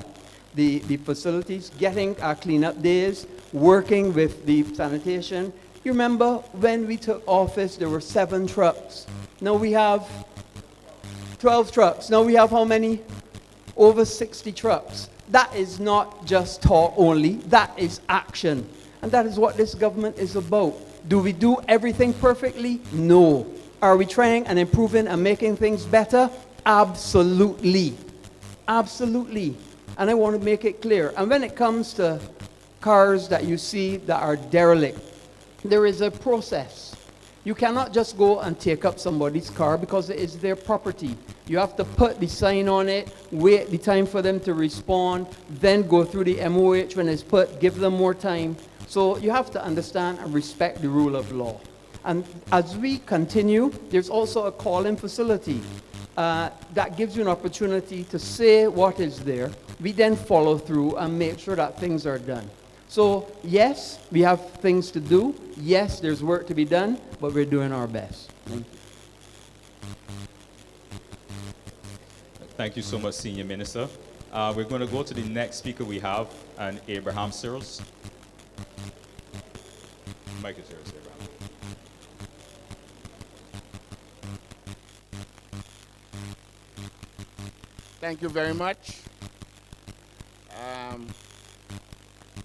the facilities, getting our cleanup days, working with the sanitation. You remember when we took office, there were 7 trucks. Now we have 12 trucks. Now we have how many? Over 60 trucks. That is not just talk only, that is action. And that is what this government is about. Do we do everything perfectly? No. Are we trying and improving and making things better? Absolutely. Absolutely. And I want to make it clear. And when it comes to cars that you see that are derelict, there is a process. You cannot just go and take up somebody's car because it is their property. You have to put the sign on it, wait the time for them to respond, then go through the MOH when it's put, give them more time. So you have to understand and respect the rule of law. And as we continue, there's also a call-in facility that gives you an opportunity to say what is there. We then follow through and make sure that things are done. So yes, we have things to do. Yes, there's work to be done, but we're doing our best. Thank you. Thank you so much, Senior Minister. We're going to go to the next speaker we have, and Abraham Searles. Mike is yours, Abraham. Thank you very much.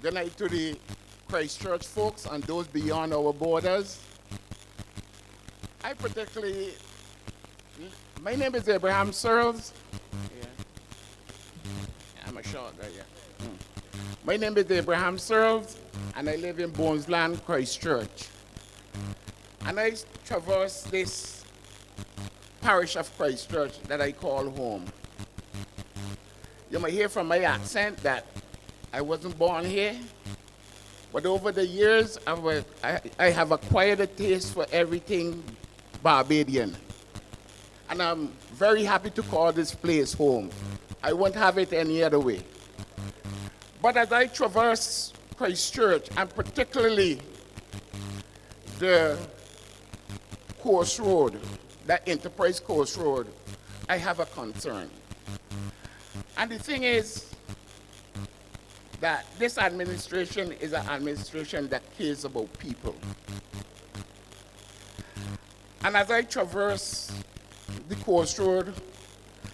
Good night to the Christchurch folks and those beyond our borders. My name is Abraham Searles. Yeah. I'm a short guy, yeah. My name is Abraham Searles, and I live in Bonesland, Christchurch. And I traverse this parish of Christchurch that I call home. You might hear from my accent that I wasn't born here, but over the years, I have acquired a taste for everything Barbadian. And I'm very happy to call this place home. I won't have it any other way. But as I traverse Christchurch, and particularly the Coast Road, that Enterprise Coast Road, I have a concern. And the thing is, that this administration is an administration that cares about people. And as I traverse the coast road,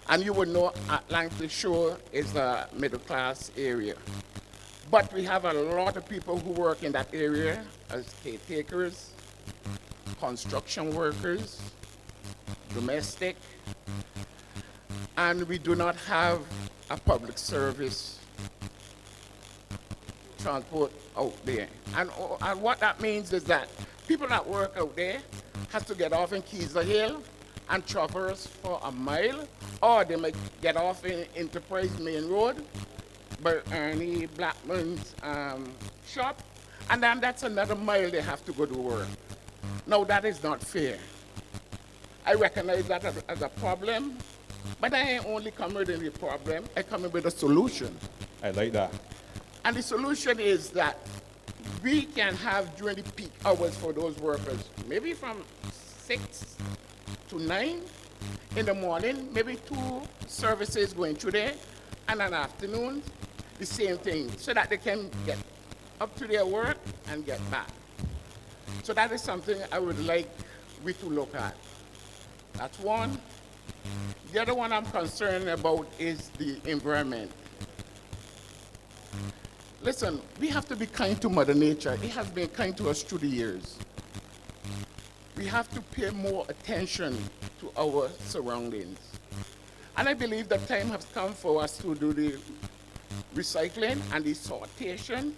and you would know Atlantic Shore is a middle class area. But we have a lot of people who work in that area as caretakers, construction workers, domestic, and we do not have a public service transport out there. And what that means is that people that work out there has to get off in Keezer Hill and traverse for a mile, or they might get off in Enterprise Main Road, by Ernie Blackman's shop, and then that's another mile they have to go to work. Now that is not fair. I recognize that as a problem, but I ain't only coming with a problem, I come with a solution. I like that. And the solution is that we can have during the peak hours for those workers, maybe from 6 to 9 in the morning, maybe 2 services going through there, and an afternoon, the same thing, so that they can get up to their work and get back. So that is something I would like we to look at. That's one. The other one I'm concerned about is the environment. Listen, we have to be kind to Mother Nature. It has been kind to us through the years. We have to pay more attention to our surroundings. And I believe the time has come for us to do the recycling and the sortation.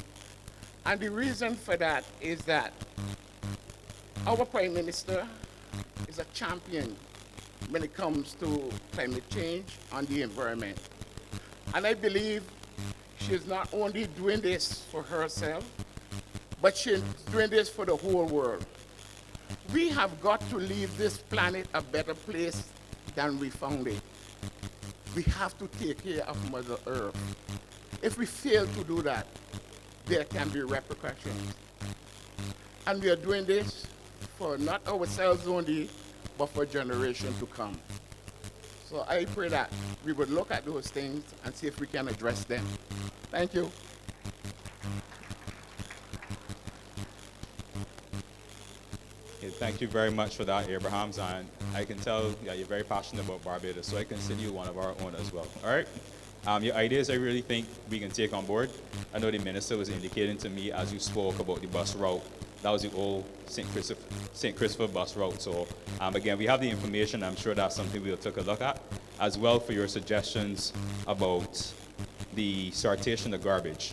And the reason for that is that our Prime Minister is a champion when it comes to climate change and the environment. And I believe she's not only doing this for herself, but she's doing this for the whole world. We have got to leave this planet a better place than we found it. We have to take care of Mother Earth. If we fail to do that, there can be repercussions. And we are doing this for not ourselves only, but for generations to come. So I pray that we would look at those things and see if we can address them. Thank you. Okay, thank you very much for that, Abrahams, and I can tell that you're very passionate about Barbados, so I consider you one of our own as well. All right? Your ideas, I really think we can take on board. I know the minister was indicating to me as you spoke about the bus route. That was the old St. Christopher bus route. So again, we have the information. I'm sure that's something we'll take a look at, as well for your suggestions about the sortation of garbage.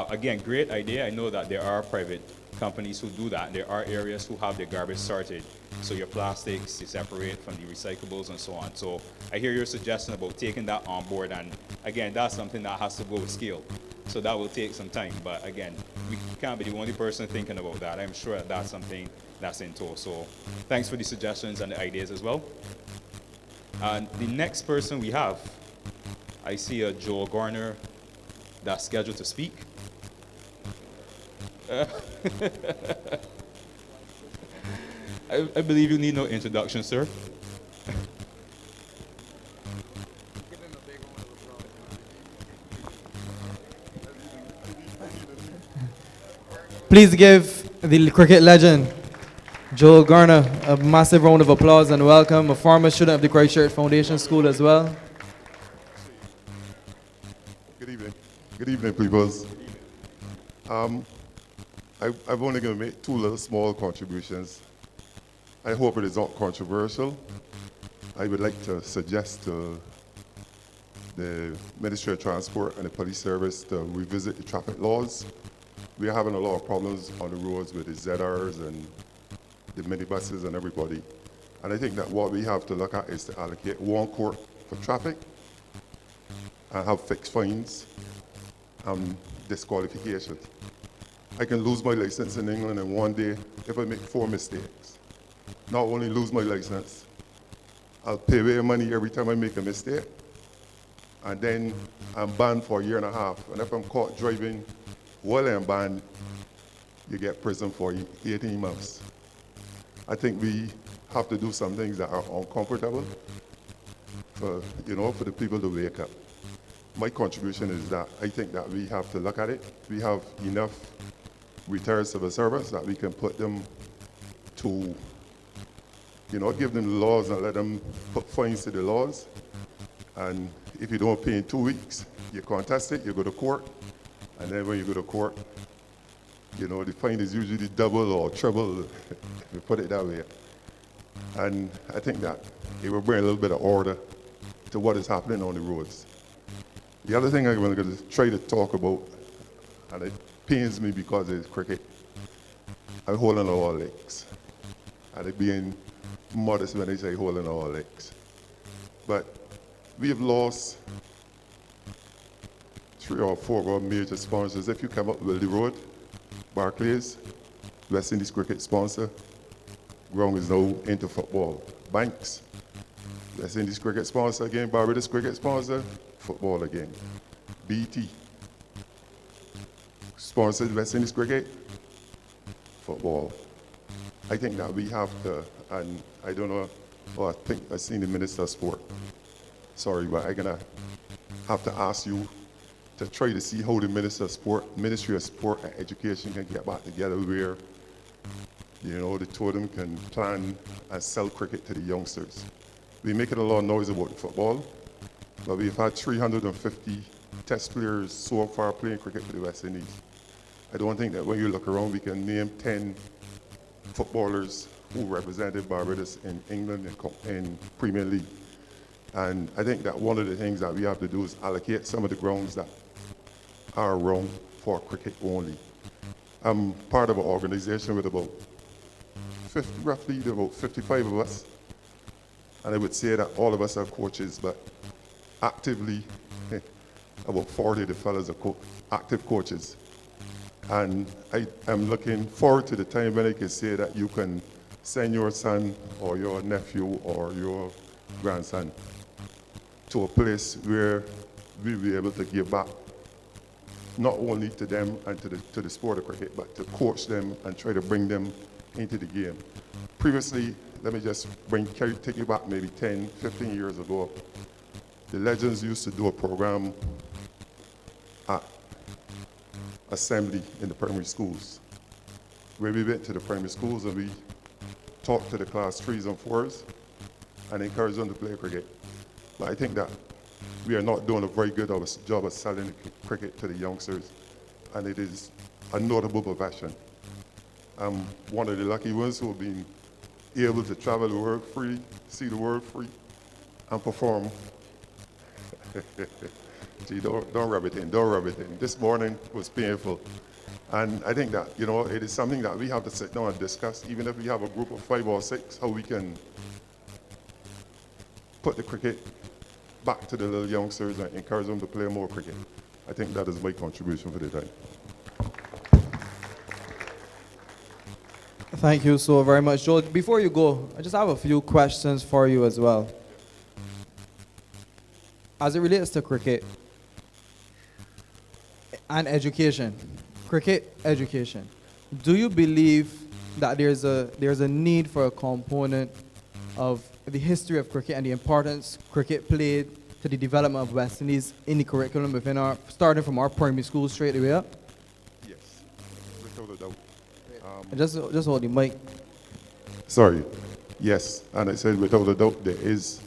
Again, great idea. I know that there are private companies who do that. There are areas who have their garbage sorted. So your plastics, you separate from the recyclables and so on. So I hear your suggestion about taking that on board. And again, that's something that has to go with scale. So that will take some time. But again, we can't be the only person thinking about that. I'm sure that that's something that's in tow. So thanks for the suggestions and the ideas as well. And the next person we have, I see a Joel Garner that's scheduled to speak. I believe you need no introduction, sir. Please give the cricket legend, Joel Garner, a massive round of applause and welcome, a former student of the Christchurch Foundation School as well. Good evening. Good evening, peoples. I'm only going to make 2 little small contributions. I hope it is not controversial. I would like to suggest to the Ministry of Transport and the Police Service to revisit the traffic laws. We are having a lot of problems on the roads with the ZRs and the minibuses and everybody. And I think that what we have to look at is to allocate 1 court for traffic and have fixed fines and disqualifications. I can lose my license in England in 1 day if I make 4 mistakes. Not only lose my license, I'll pay away money every time I make a mistake, and then I'm banned for 1.5 years. And if I'm caught driving while I'm banned, you get prison for 18 months. I think we have to do some things that are uncomfortable for the people to wake up. my contribution is that I think that we have to look at it. We have enough retired civil servants that we can put them to, give them the laws and let them put fines to the laws. And if you don't pay in 2 weeks, you contest it, you go to court. And then when you go to court, the fine is usually double or triple, if you put it that way. And I think that it will bring a little bit of order to what is happening on the roads. The other thing I'm going to try to talk about, and it pains me because it's cricket, I'm holding our legs. And it being modest when I say holding our legs. But we have lost 3 or 4 of our major sponsors. If you come up Wildy Road, Barclays, West Indies cricket sponsor, Ground is now into football. Banks, West Indies cricket sponsor again, Barbados cricket sponsor, football again. BT, sponsored West Indies cricket, football. I think that we have to, and I don't know, I think I've seen the Minister of Sport. Sorry, but I'm gonna have to ask you to try to see how the Ministry of Sport and Education can get back together where, the two of them can plan and sell cricket to the youngsters. We're making a lot of noise about football, but we've had 350 test players so far playing cricket for the West Indies. I don't think that when you look around, we can name 10 footballers who represented Barbados in England in Premier League. And I think that one of the things that we have to do is allocate some of the grounds that are around for cricket only. I'm part of an organization with about roughly about 55 of us. And I would say that all of us are coaches, but actively, about 40 of the fellas are active coaches. And I am looking forward to the time when I can say that you can send your son or your nephew or your grandson to a place where we'll be able to give back, not only to them and to the sport of cricket, but to coach them and try to bring them into the game. Previously, let me just take you back maybe 10, 15 years ago. The Legends used to do a program at assembly in the primary schools, where we went to the primary schools and we talked to the class 3s and 4s and encouraged them to play cricket. But I think that we are not doing a very good job of selling cricket to the youngsters, and it is a notable profession. I'm one of the lucky ones who have been able to travel the world free, see the world free, and perform. Gee, don't rub it in, don't rub it in. This morning was painful. And I think that, it is something that we have to sit down and discuss, even if we have a group of 5 or 6, how we can put the cricket back to the little youngsters and encourage them to play more cricket. I think that is my contribution for the day. Thank you so very much, Joel. Before you go, I just have a few questions for you as well. As it relates to cricket and education, cricket education, do you believe that there's a need for a component of the history of cricket and the importance cricket played to the development of West Indies in the curriculum within starting from our primary school straight away up? Yes, without a doubt. Just hold the mic. Sorry. Yes, and I said without a doubt there is.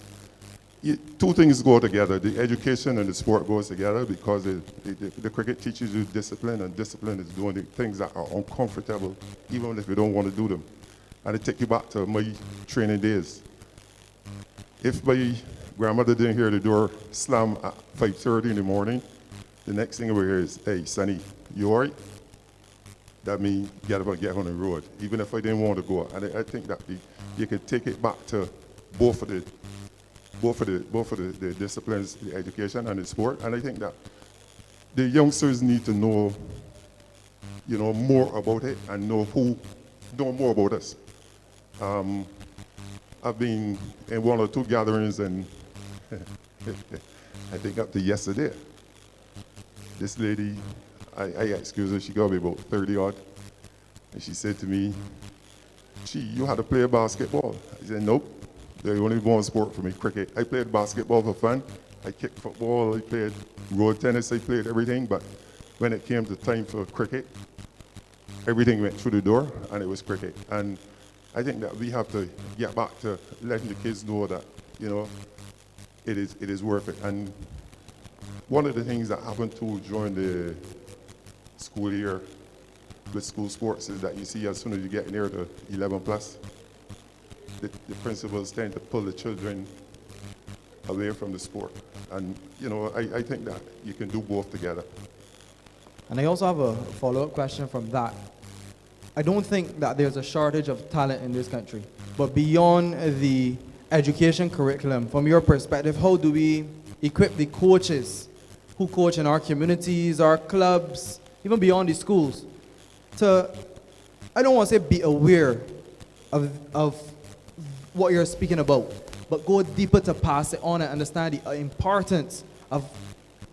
Two things go together. The education and the sport goes together because the cricket teaches you discipline, and discipline is doing the things that are uncomfortable, even if you don't want to do them. And it takes you back to my training days. If my grandmother didn't hear the door slam at 5:30 in the morning, the next thing I would hear is, "Hey, Sonny, you all right?" That means get up and get on the road, even if I didn't want to go. And I think that you can take it back to both of the disciplines, the education and the sport. And I think that the youngsters need to know, more about it and know more about us. I've been in 1 or 2 gatherings, and I think up to yesterday, this lady, I excuse her, she got me about 30 odd, and she said to me, "Gee, you had to play basketball." I said, "Nope. The only one sport for me, cricket. I played basketball for fun, I kicked football, I played road tennis, I played everything, but when it came to time for cricket, everything went through the door and it was cricket. And I think that we have to get back to letting the kids know that, you know, it is worth it. And one of the things that happened too during the school year with school sports is that you see as soon as you get near the 11 plus, the principals tend to pull the children away from the sport. And, you know, I think that you can do both together. And I also have a follow-up question from that. I don't think that there's a shortage of talent in this country. But beyond the education curriculum, from your perspective, how do we equip the coaches who coach in our communities, our clubs, even beyond the schools, to, I don't want to say be aware of what you're speaking about, but go deeper to pass it on and understand the importance of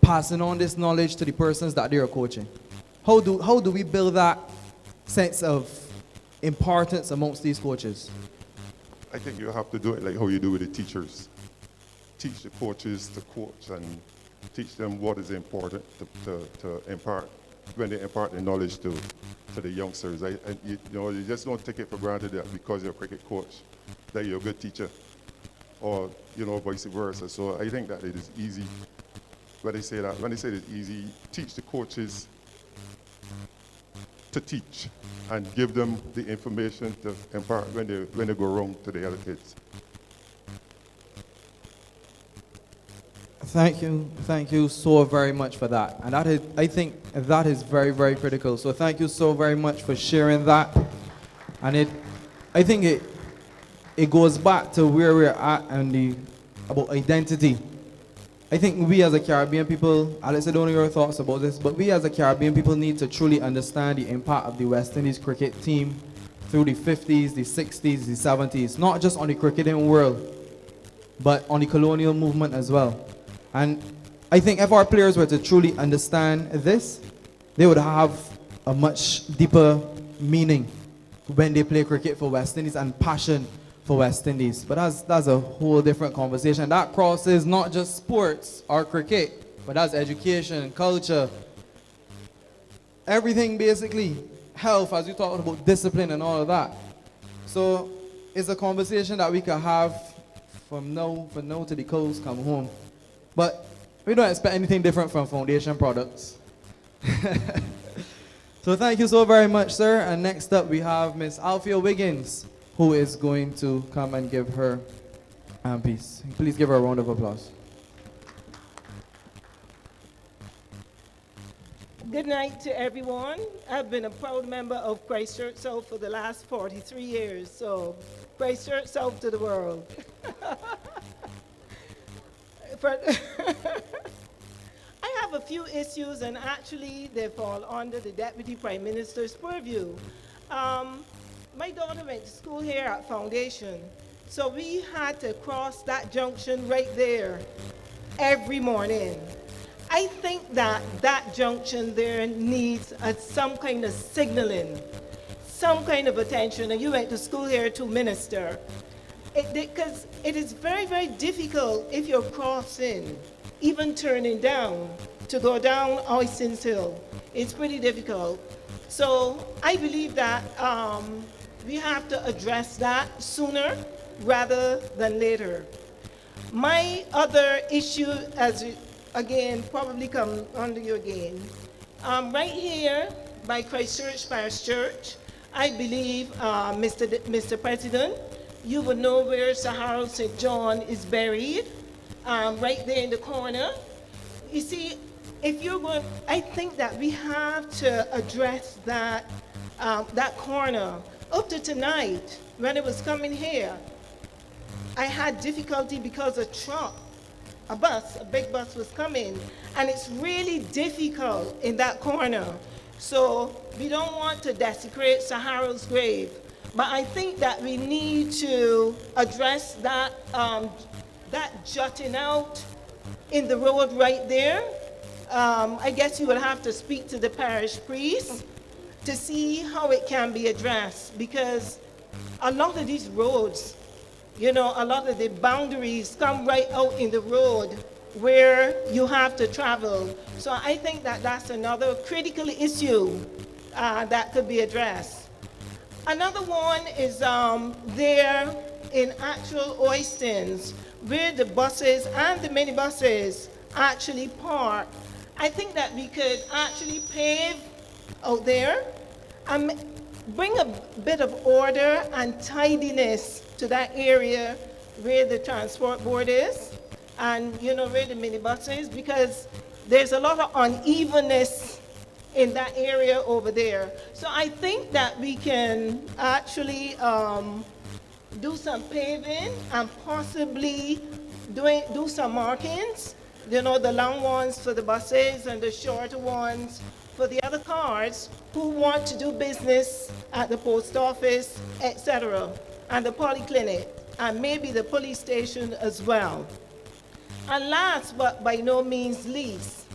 passing on this knowledge to the persons that they are coaching? How do we build that sense of importance amongst these coaches? I think you have to do it like how you do with the teachers. Teach the coaches to coach and teach them what is important to impart, when they impart the knowledge to the youngsters. You know, you just don't take it for granted that because you're a cricket coach, that you're a good teacher, or, you know, vice versa. So I think that it is easy. When they say it's easy, teach the coaches to teach and give them the information to impart when they go wrong to the other kids. Thank you so very much for that. And that is, I think that is very, very critical. So thank you so very much for sharing that. And I think it goes back to where we're at and about identity. I think we as a Caribbean people, Alex, I don't know your thoughts about this, but we as a Caribbean people need to truly understand the impact of the West Indies cricket team through the 50s, the 60s, the 70s, not just on the cricketing world, but on the colonial movement as well. And I think if our players were to truly understand this, they would have a much deeper meaning when they play cricket for West Indies and passion for West Indies. But that's a whole different conversation. That crosses not just sports or cricket, but that's education, culture, everything basically, health, as you talked about, discipline and all of that. So it's a conversation that we can have from now to the coast, come home. But we don't expect anything different from Foundation products. So thank you so very much, sir. And next up we have Miss Althea Wiggins, who is going to come and give her piece. Please give her a round of applause. Good night to everyone. I've been a proud member of Christchurch South for the last 43 years, so Christchurch South to the world. I have a few issues, and actually they fall under the Deputy Prime Minister's purview. My daughter went to school here at Foundation, so we had to cross that junction right there every morning. I think that junction there needs some kind of signaling, some kind of attention. And you went to school here to minister. Because it is very, very difficult if you're crossing, even turning down, to go down Oyston's Hill. It's pretty difficult. So I believe that we have to address that sooner rather than later. My other issue, as again, probably come under you again. Right here by Christchurch Parish Church, I believe, Mr. President, you would know where Sir Harold St. John is buried, right there in the corner. You see, if you're going, I think that we have to address that, that corner. Up to tonight, when it was coming here, I had difficulty because a truck, a big bus was coming, and it's really difficult in that corner. So we don't want to desecrate Sir Harold's grave, but I think that we need to address that, that jutting out in the road right there. I guess you will have to speak to the parish priest to see how it can be addressed, because a lot of these roads, you know, a lot of the boundaries come right out in the road where you have to travel. So I think that that's another critical issue that could be addressed. Another one is there in actual Oistins, where the buses and the minibuses actually park. I think that we could actually pave out there and bring a bit of order and tidiness to that area where the transport board is and where the minibus is, because there's a lot of unevenness in that area over there. So I think that we can actually do some paving and possibly do some markings, the long ones for the buses and the shorter ones for the other cars who want to do business at the post office, etc., and the polyclinic, and maybe the police station as well. And last but by no means least,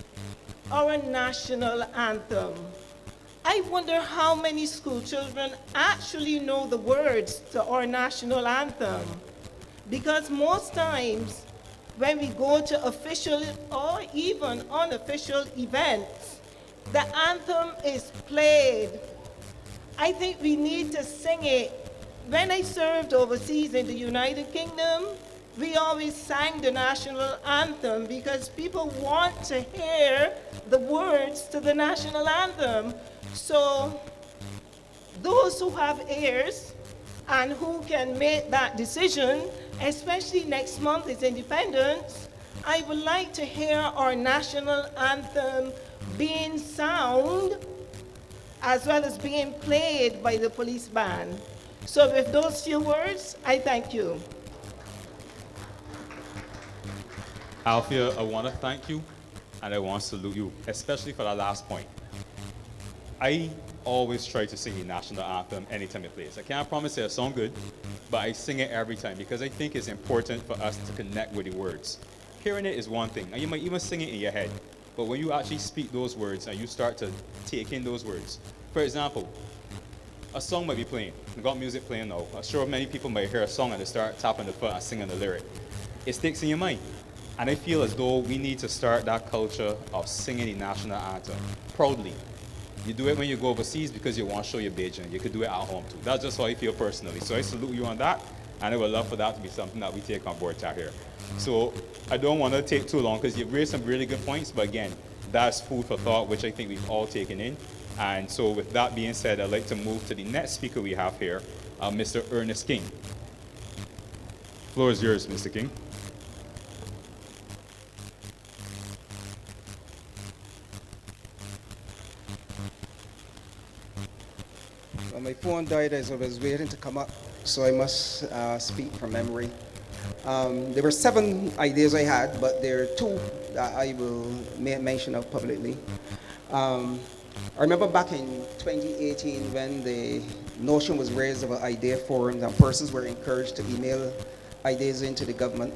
our national anthem. I wonder how many school children actually know the words to our national anthem, because most times when we go to official or even unofficial events, the anthem is played. I think we need to sing it. When I served overseas in the United Kingdom, we always sang the national anthem because people want to hear the words to the national anthem. So those who have ears and who can make that decision, especially next month is Independence, I would like to hear our national anthem being sound as well as being played by the police band. So with those few words, I thank you. Althea, I want to thank you and I want to salute you, especially for that last point. I always try to sing the national anthem anytime it plays. I can't promise it'll sound good, but I sing it every time because I think it's important for us to connect with the words. Hearing it is one thing, and you might even sing it in your head, but when you actually speak those words and you start to take in those words, for example, a song might be playing. We've got music playing now. I'm sure many people might hear a song and they start tapping the foot and singing the lyric. It sticks in your mind. And I feel as though we need to start that culture of singing the national anthem proudly. You do it when you go overseas because you want to show your Beijing. You could do it at home too. That's just how I feel personally. So I salute you on that, and I would love for that to be something that we take on board out here. So I don't want to take too long because you've raised some really good points, but again, that's food for thought, which I think we've all taken in. And so with that being said, I'd like to move to the next speaker we have here, Mr. Ernest King. The floor is yours, Mr. King. Well, my phone died as I was waiting to come up, so I must speak from memory. There were 7 ideas I had, but there are 2 that I will make mention of publicly. I remember back in 2018 when the notion was raised about idea forums and persons were encouraged to email ideas into the government.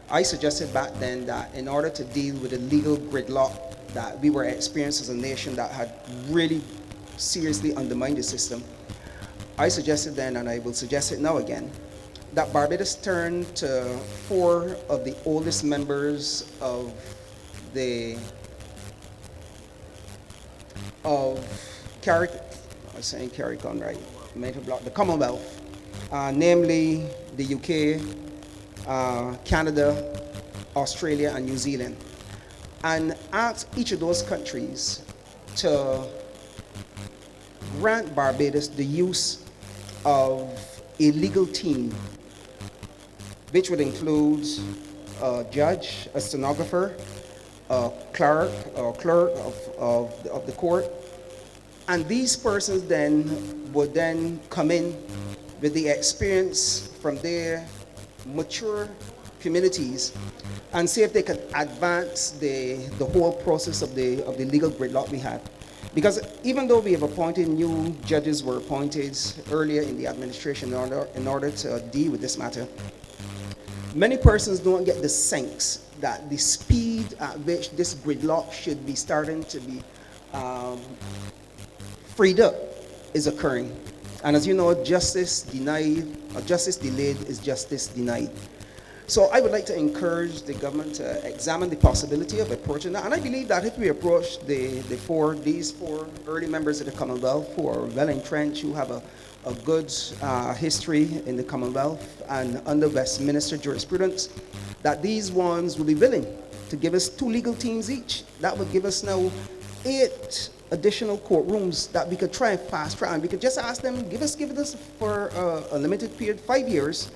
I suggested back then that in order to deal with the legal gridlock that we were experiencing as a nation that had really seriously undermined the system, I suggested then, and I will suggest it now again, that Barbados turn to 4 of the oldest members of the CARICOM, right? Mental block, the Commonwealth, namely the UK, Canada, Australia, and New Zealand, and ask each of those countries to grant Barbados the use of a legal team, which would include a judge, a stenographer, a clerk of the court, and these persons then would then come in with the experience from their mature communities and see if they can advance the whole process of the legal gridlock we had. Because even though we have appointed new judges were appointed earlier in the administration in order to deal with this matter, many persons don't get the sense that the speed at which this gridlock should be starting to be freed up is occurring. And as you know, justice denied, or justice delayed is justice denied. So I would like to encourage the government to examine the possibility of approaching that. And I believe that if we approach these four early members of the Commonwealth who are well entrenched, who have a good history in the Commonwealth and under Westminster jurisprudence, that these ones will be willing to give us 2 legal teams each. That would give us now 8 additional courtrooms that we could try and fast track. And we could just ask them, give us for a limited period, 5 years,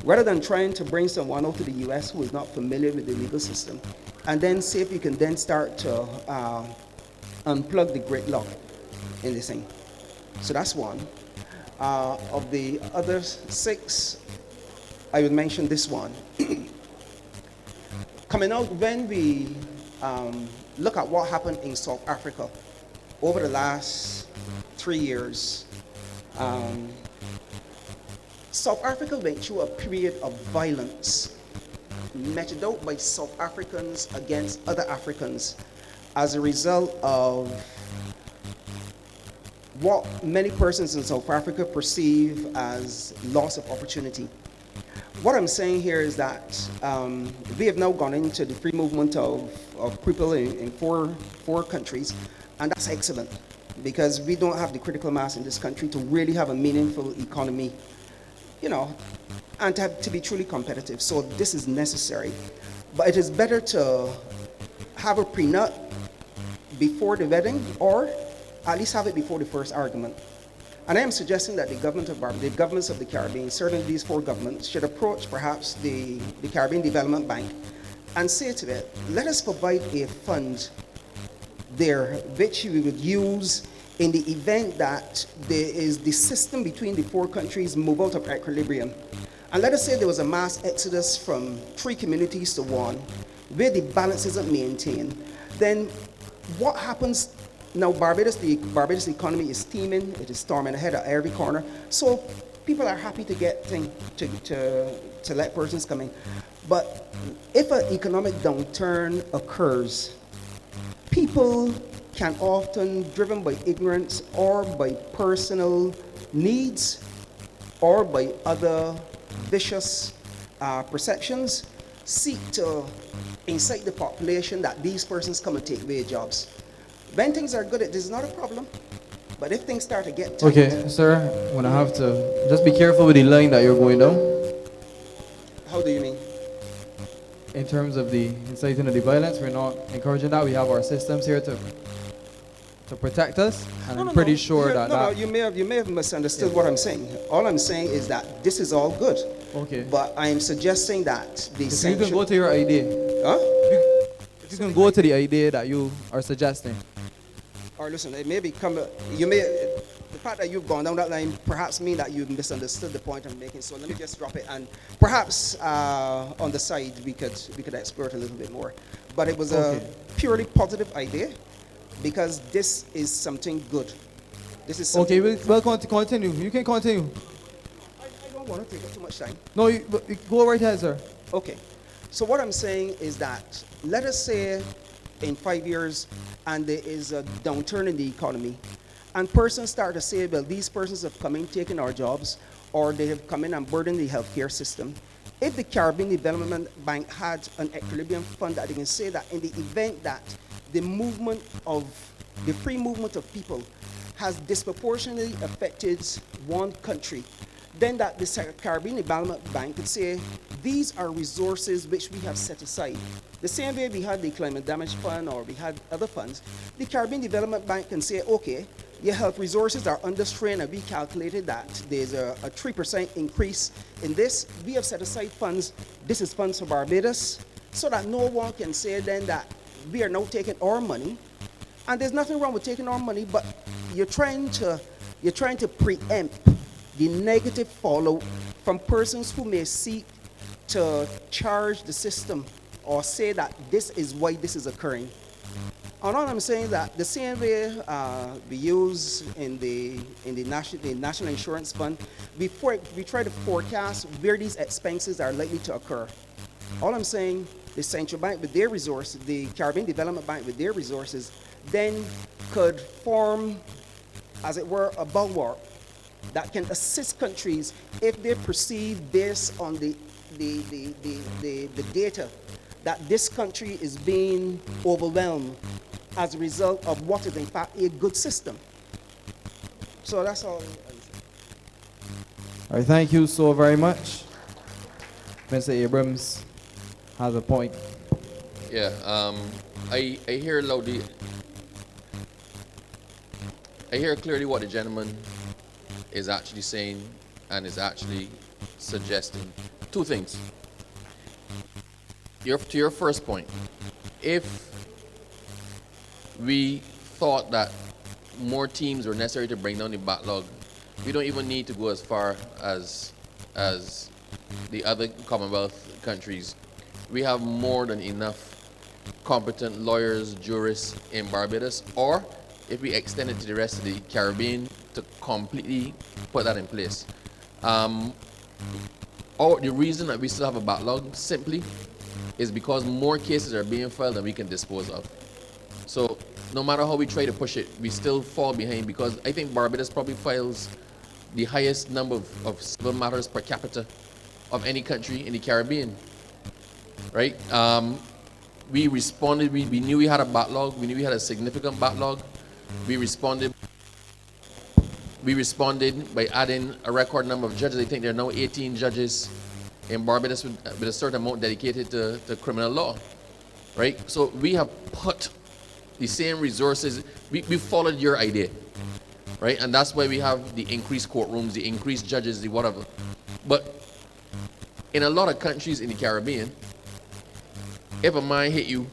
rather than trying to bring someone out to the US who is not familiar with the legal system. And then see if you can then start to unplug the gridlock in this thing. So that's one. Of the other 6, I would mention this one. Coming out when we look at what happened in South Africa over the last 3 years, South Africa went through a period of violence meted out by South Africans against other Africans as a result of what many persons in South Africa perceive as loss of opportunity. What I'm saying here is that we have now gone into the free movement of people in four countries, and that's excellent because we don't have the critical mass in this country to really have a meaningful economy, and to be truly competitive. So this is necessary. But it is better to have a prenup before the wedding, or at least have it before the first argument. And I am suggesting that the governments of the Caribbean, certainly these 4 governments, should approach perhaps the Caribbean Development Bank and say to it, let us provide a fund there which we would use in the event that there is the system between the 4 countries move out of equilibrium. And let us say there was a mass exodus from 3 communities to 1, where the balance isn't maintained. Then what happens now? Barbados economy is steaming, it is storming ahead at every corner. So people are happy to get to let persons come in. But if an economic downturn occurs, people can often, driven by ignorance or by personal needs or by other vicious perceptions, seek to incite the population that these persons come and take away jobs. When things are good, it is not a problem. But if things start to get tight, Okay, sir, I'm gonna have to just be careful with the line that you're going down. How do you mean? In terms of the inciting of the violence, we're not encouraging that. We have our systems here to protect us, and I'm pretty sure that you may have misunderstood what I'm saying. All I'm saying is that this is all good. Okay. But I am suggesting that the If you can go to your idea. Huh? If you can go to the idea that you are suggesting. Or listen, it may become the fact that you've gone down that line perhaps mean that you've misunderstood the point I'm making. So let me just drop it, and perhaps on the side we could explore it a little bit more. But it was a purely positive idea because this is something good. This is something Okay, we'll continue. You can continue. I don't want to take up too much time. No, you go right ahead, sir. Okay. So what I'm saying is that let us say in 5 years and there is a downturn in the economy and persons start to say, well, these persons have come in, taken our jobs, or they have come in and burdened the healthcare system. If the Caribbean Development Bank had an equilibrium fund that they can say that in the event that the free movement of people has disproportionately affected one country, then that the Caribbean Development Bank could say, these are resources which we have set aside. The same way we had the Climate Damage Fund or we had other funds, the Caribbean Development Bank can say, okay, your health resources are under strain and we calculated that there's a 3% increase in this. We have set aside funds, this is funds for Barbados, so that no one can say then that we are now taking our money. And there's nothing wrong with taking our money, but you're trying to preempt the negative fallout from persons who may seek to charge the system or say that this is why this is occurring. And all I'm saying is that the same way we use in the National Insurance Fund, we try to forecast where these expenses are likely to occur. All I'm saying, the Central Bank with their resources, the Caribbean Development Bank with their resources, then could form, as it were, a bulwark that can assist countries if they perceive based on the the data that this country is being overwhelmed as a result of what is in fact a good system. So that's all. All right, thank you so very much. Mr. Abrams has a point. Yeah, I hear loudly. I hear clearly what the gentleman is actually saying and is actually suggesting. Two things. To your first point, if we thought that more teams were necessary to bring down the backlog, we don't even need to go as far as the other Commonwealth countries. We have more than enough competent lawyers, jurists in Barbados, or if we extend it to the rest of the Caribbean, to completely put that in place. Or the reason that we still have a backlog simply is because more cases are being filed than we can dispose of. So no matter how we try to push it, we still fall behind, because I think Barbados probably files the highest number of civil matters per capita of any country in the Caribbean, right? We responded, we knew we had a backlog, we knew we had a significant backlog. We responded by adding a record number of judges. I think there are now 18 judges in Barbados with a certain amount dedicated to criminal law, right? So we have put the same resources, we followed your idea, right? And that's why we have the increased courtrooms, the increased judges, the whatever. But in a lot of countries in the Caribbean, if a man hit you,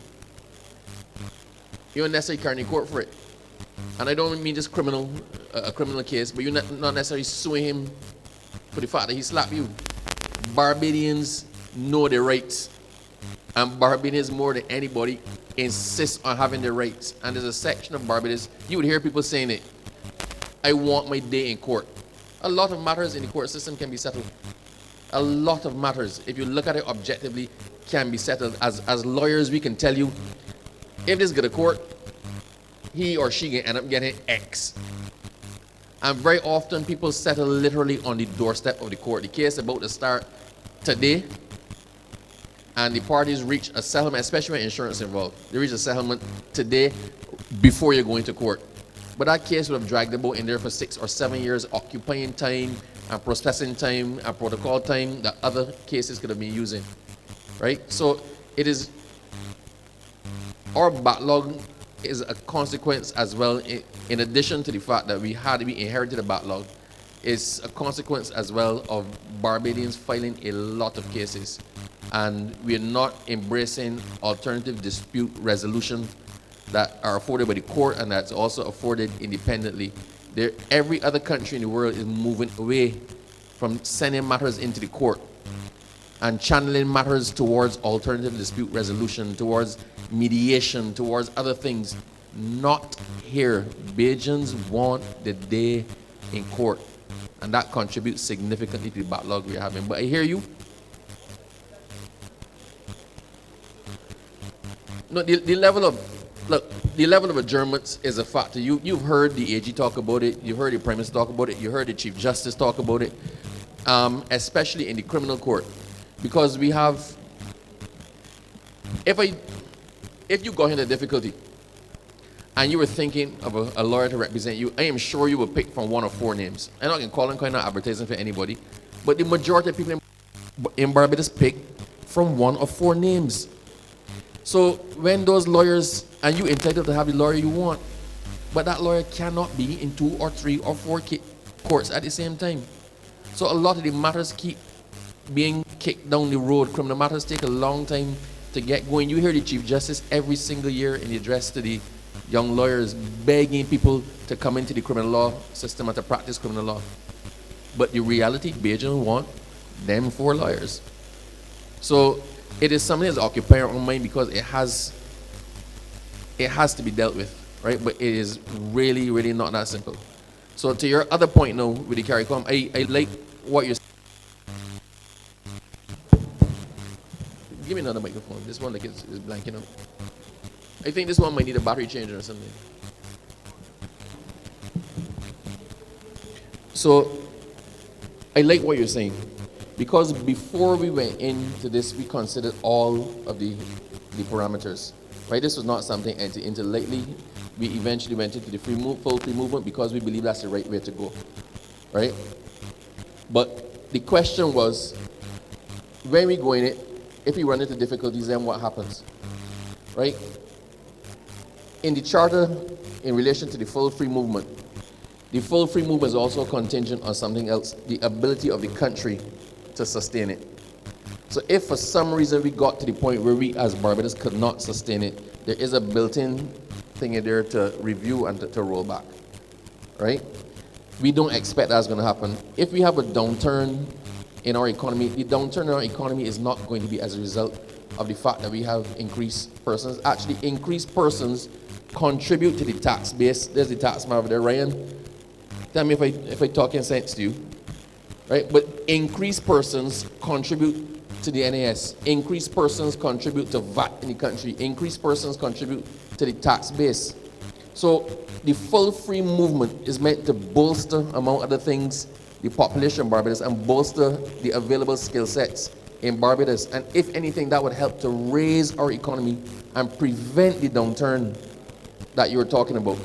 you don't necessarily carry any court for it. And I don't mean just a criminal case, but you're not necessarily suing him for the fact that he slapped you. Barbadians know their rights, and Barbadians more than anybody insist on having their rights. And there's a section of Barbados, you would hear people saying it, I want my day in court. A lot of matters in the court system can be settled. A lot of matters, if you look at it objectively, can be settled. As lawyers, we can tell you, if this go to court, he or she can end up getting X. And very often people settle literally on the doorstep of the court. The case about to start today, and the parties reach a settlement, especially when insurance involved. They reach a settlement today before you're going to court. But that case would have dragged the boat in there for 6 or 7 years, occupying time and processing time and protocol time that other cases could have been using, right? So it is, our backlog is a consequence as well, in addition to the fact that we inherited a backlog, is a consequence as well of Barbadians filing a lot of cases. And we are not embracing alternative dispute resolution that are afforded by the court and that's also afforded independently. Every other country in the world is moving away from sending matters into the court and channeling matters towards alternative dispute resolution, towards mediation, towards other things. Not here. Bajans want the day in court, and that contributes significantly to the backlog we're having. But I hear you. No, the level of adjournments is a factor. You've heard the AG talk about it. You heard the Prime Minister talk about it. You heard the Chief Justice talk about it, especially in the criminal court, because we have. If you got into difficulty and you were thinking of a lawyer to represent you, I am sure you would pick from 1 of 4 names. I'm not going to call them kind of advertising for anybody, but the majority of people in Barbados pick from 1 of 4 names. So when those lawyers, and you're entitled to have the lawyer you want, but that lawyer cannot be in 2 or 3 or 4 courts at the same time. So a lot of the matters keep being kicked down the road. Criminal matters take a long time to get going. You hear the Chief Justice every single year in the address to the young lawyers begging people to come into the criminal law system and to practice criminal law. But the reality, Bajan want them 4 lawyers. So it is something that's occupying our mind because it has to be dealt with, right? But it is really, really not that simple. So to your other point now with the CARICOM, I like what you're saying. Give me another microphone. This one is blanking out. I think this one might need a battery changer or something. So I like what you're saying. because before we went into this, we considered all of the parameters, right? This was not something entered into lightly. We eventually went into the full free movement because we believe that's the right way to go, right? But the question was, when we go in it, if we run into difficulties, then what happens, right? In the charter, in relation to the full free movement is also contingent on something else, the ability of the country to sustain it. So if for some reason we got to the point where we as Barbados could not sustain it, there is a built-in thing in there to review and to roll back, right? We don't expect that's going to happen. If we have a downturn in our economy, the downturn in our economy is not going to be as a result of the fact that we have increased persons. Actually, increased persons contribute to the tax base. There's the tax man over there, Ryan. Tell me if I talking sense to you, right? But increased persons contribute to the NAS. Increased persons contribute to VAT in the country. Increased persons contribute to the tax base. So the full free movement is meant to bolster, among other things, the population of Barbados and bolster the available skill sets in Barbados. And if anything, that would help to raise our economy and prevent the downturn that you were talking about.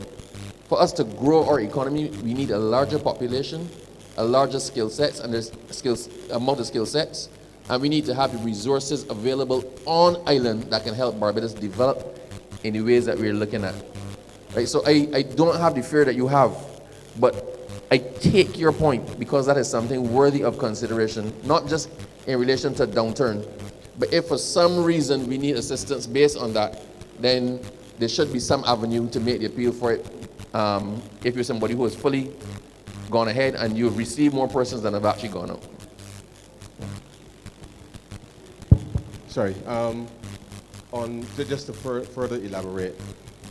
For us to grow our economy, we need a larger population, a larger skill sets, and there's amount of skill sets, and we need to have the resources available on island that can help Barbados develop in the ways that we're looking at. Right? So I don't have the fear that you have, but I take your point because that is something worthy of consideration, not just in relation to downturn, but if for some reason we need assistance based on that, then there should be some avenue to make the appeal for it. If you're somebody who has fully gone ahead and you've received more persons than have actually gone out. Sorry, just to further elaborate,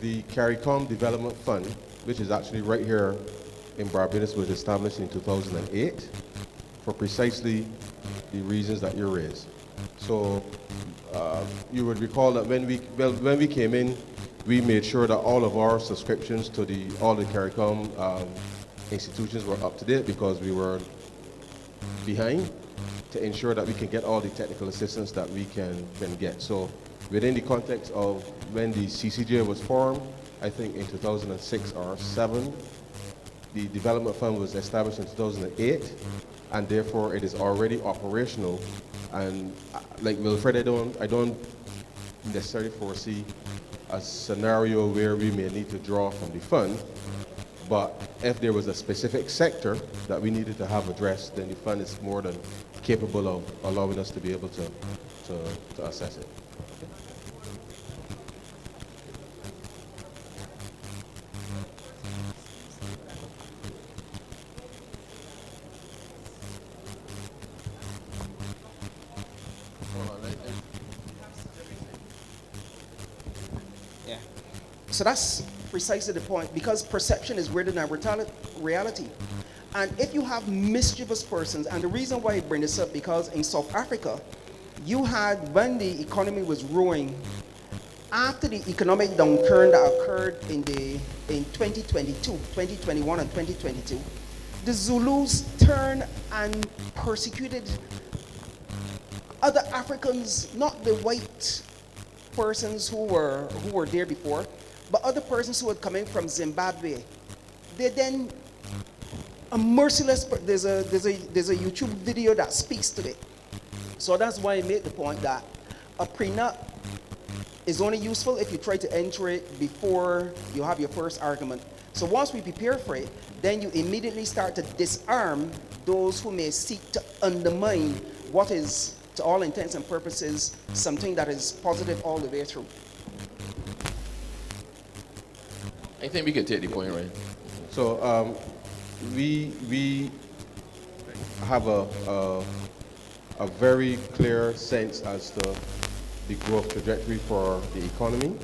the CARICOM Development Fund, which is actually right here in Barbados, was established in 2008 for precisely the reasons that you raised. So you would recall that when we came in, we made sure that all of our subscriptions to all the CARICOM institutions were up to date because we were behind, to ensure that we can get all the technical assistance that we can get. So within the context of when the CCJ was formed, I think in 2006 or 7, the development fund was established in 2008, and therefore it is already operational. And like Wilfred, I don't necessarily foresee a scenario where we may need to draw from the fund, but if there was a specific sector that we needed to have addressed, then the fund is more than capable of allowing us to be able to assess it. Yeah. So that's precisely the point, because perception is greater than reality. And if you have mischievous persons, and the reason why I bring this up, because in South Africa, you had, when the economy was growing, after the economic downturn that occurred in 2021 and 2022, the Zulus turned and persecuted other Africans, not the white persons who were there before, but other persons who had come in from Zimbabwe. They then a merciless. There's a YouTube video that speaks to it. So that's why I made the point that a prenup is only useful if you try to enter it before you have your first argument. So once we prepare for it, then you immediately start to disarm those who may seek to undermine what is, to all intents and purposes, something that is positive all the way through. I think we could take the point, right? So we have a very clear sense as to the growth trajectory for the economy.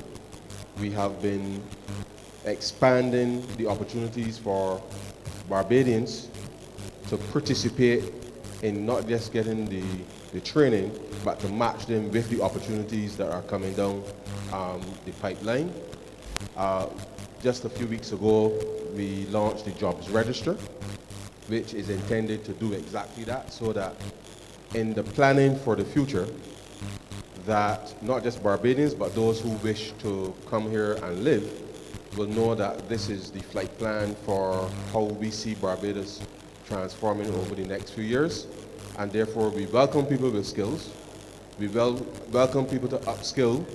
We have been expanding the opportunities for Barbadians to participate in not just getting the training, but to match them with the opportunities that are coming down the pipeline. Just a few weeks ago, we launched the Jobs Register, which is intended to do exactly that, so that in the planning for the future, that not just Barbadians, but those who wish to come here and live will know that this is the flight plan for how we see Barbados transforming over the next few years. And therefore, we welcome people with skills. We welcome people to upskill,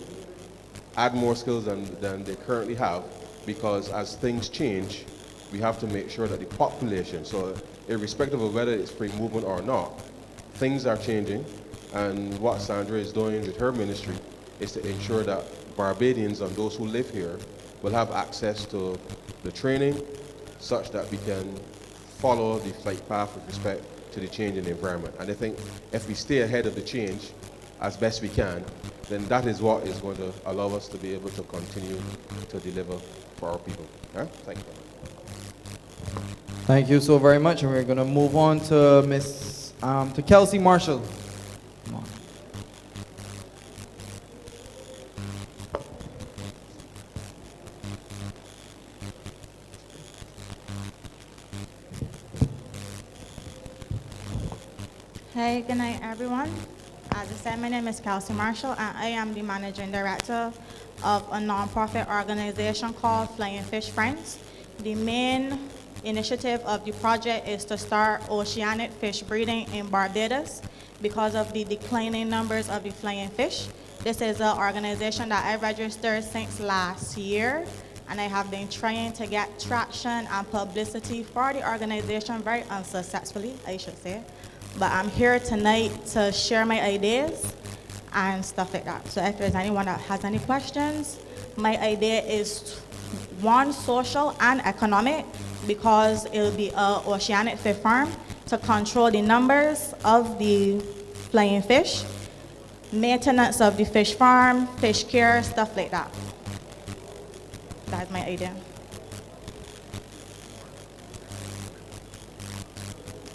add more skills than they currently have, because as things change, we have to make sure that the population, so irrespective of whether it's free movement or not, things are changing. And what Sandra is doing with her ministry is to ensure that Barbadians and those who live here will have access to the training such that we can follow the flight path with respect to the change in the environment. And I think if we stay ahead of the change as best we can, then that is what is going to allow us to be able to continue to deliver for our people. Thank you. Thank you so very much, and we're going to move on to to Kelsey Marshall. Come on. Hey, good night, everyone. As I said, my name is Kelsey Marshall, and I am the managing director of a nonprofit organization called Flying Fish Friends. The main initiative of the project is to start oceanic fish breeding in Barbados because of the declining numbers of the flying fish. This is an organization that I registered since last year, and I have been trying to get traction and publicity for the organization very unsuccessfully, I should say. But I'm here tonight to share my ideas and stuff like that. So if there's anyone that has any questions, my idea is one, social and economic, because it'll be an oceanic fish farm to control the numbers of the flying fish, maintenance of the fish farm, fish care, stuff like that. That's my idea.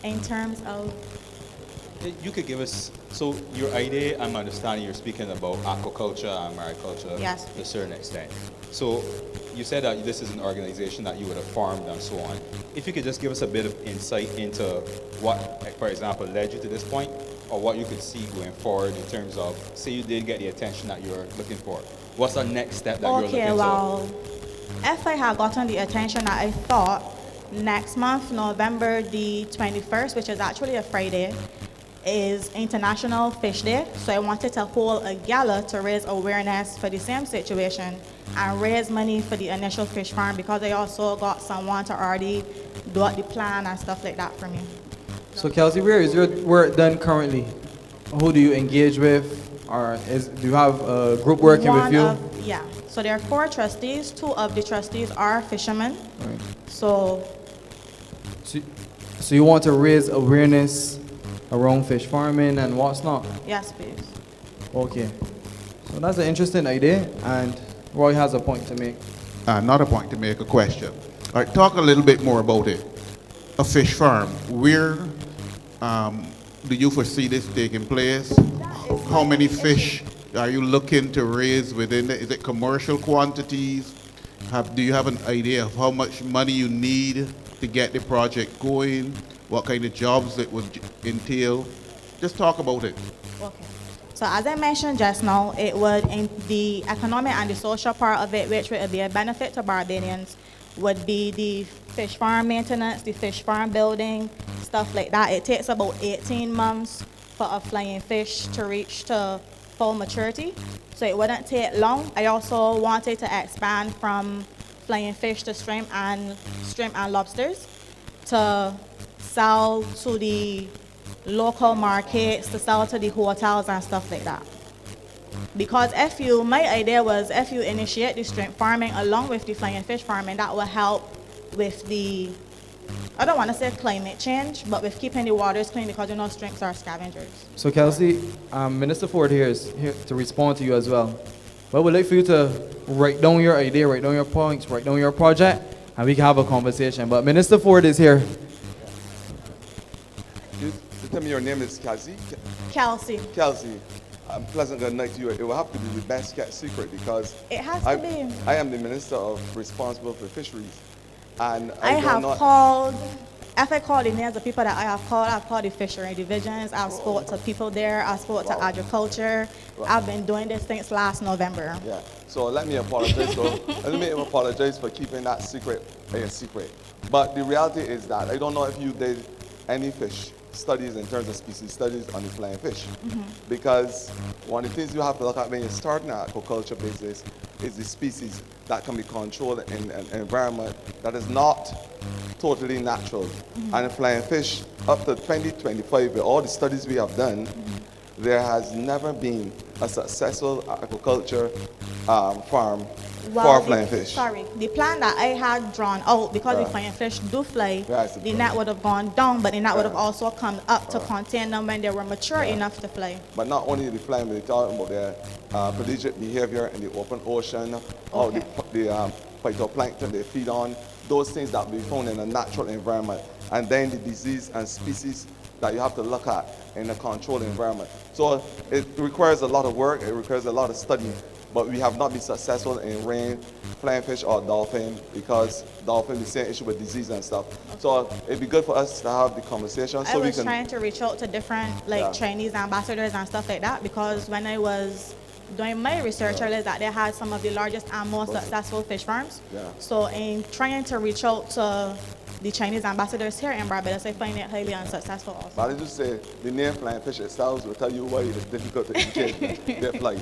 In terms of You could give us, so your idea, I'm understanding you're speaking about aquaculture and mariculture Yes. to a certain extent. So you said that this is an organization that you would have formed and so on. If you could just give us a bit of insight into what, like, for example, led you to this point, or what you could see going forward in terms of, say you did get the attention that you're looking for. What's the next step that you're looking Okay, for? well, if I had gotten the attention that I thought, next month, November the 21st, which is actually a Friday, is International Fish Day. So I wanted to hold a gala to raise awareness for the same situation and raise money for the initial fish farm, because I also got someone to already do out the plan and stuff like that for me. So Kelsey, where is your work done currently? Who do you engage with? Or do you have a group working with you? Yeah, so there are 4 trustees. 2 of the trustees are fishermen. Right. So So you want to raise awareness around fish farming and what's not? yes, please. Okay. So that's an interesting idea, and Roy has a point to make. Not a point to make, a question. All right, talk a little bit more about it. A fish farm, where do you foresee this taking place? How many fish are you looking to raise within it? Is it commercial quantities? Do you have an idea of how much money you need to get the project going? What kind of jobs it would entail? Just talk about it. Okay. So as I mentioned just now, it would, in the economic and the social part of it, which would be a benefit to Barbadians, would be the fish farm maintenance, the fish farm building, stuff like that. It takes about 18 months for a flying fish to reach to full maturity. So it wouldn't take long. I also wanted to expand from flying fish to shrimp and lobsters to sell to the local markets, to sell to the hotels and stuff like that. Because my idea was if you initiate the shrimp farming along with the flying fish farming, that will help with the, I don't want to say climate change, but with keeping the waters clean, because shrimps are scavengers. So Kelsey, Minister Ford here is here to respond to you as well. But we'd like for you to write down your idea, write down your points, write down your project, and we can have a conversation. But Minister Ford is here. You tell me your name is Kelsey? Kelsey. Kelsey. Pleasant good night to you. It will have to be the best kept secret, because it has to be. I am the Minister responsible for fisheries. And I have If I call the names of people that I've called the fishery divisions, I've spoke to people there, I've spoke to agriculture. I've been doing this since last November. Yeah. So let me apologize. Let me apologize for keeping that secret a secret. But the reality is that I don't know if you did any fish studies in terms of species studies on the flying fish. Because one of the things you have to look at when you're starting an aquaculture business is the species that can be controlled in an environment that is not totally natural. And the flying fish, up to 2025, with all the studies we have done, there has never been a successful aquaculture farm for flying fish. Sorry, the plan that I had drawn out, because the flying fish do fly, the net would have gone down, but the net would have also come up to contain them when they were mature enough to fly. But not only the flying, we're talking about their pelagic behavior in the open ocean, or the phytoplankton they feed on, those things that we found in a natural environment, and then the disease and species that you have to look at in a controlled environment. So it requires a lot of work, it requires a lot of study, but we have not been successful in rearing flying fish or dolphin, because dolphin, the same issue with disease and stuff. So it'd be good for us to have the conversation so I we was can... trying to reach out to different Chinese ambassadors and stuff like that, because when I was doing my research, I realized that they had some of the largest and most successful fish farms. So in trying to reach out to the Chinese ambassadors here in Barbados, I find it highly unsuccessful also. But I just say the name flying fish itself will tell you why it's difficult to imitate their flight.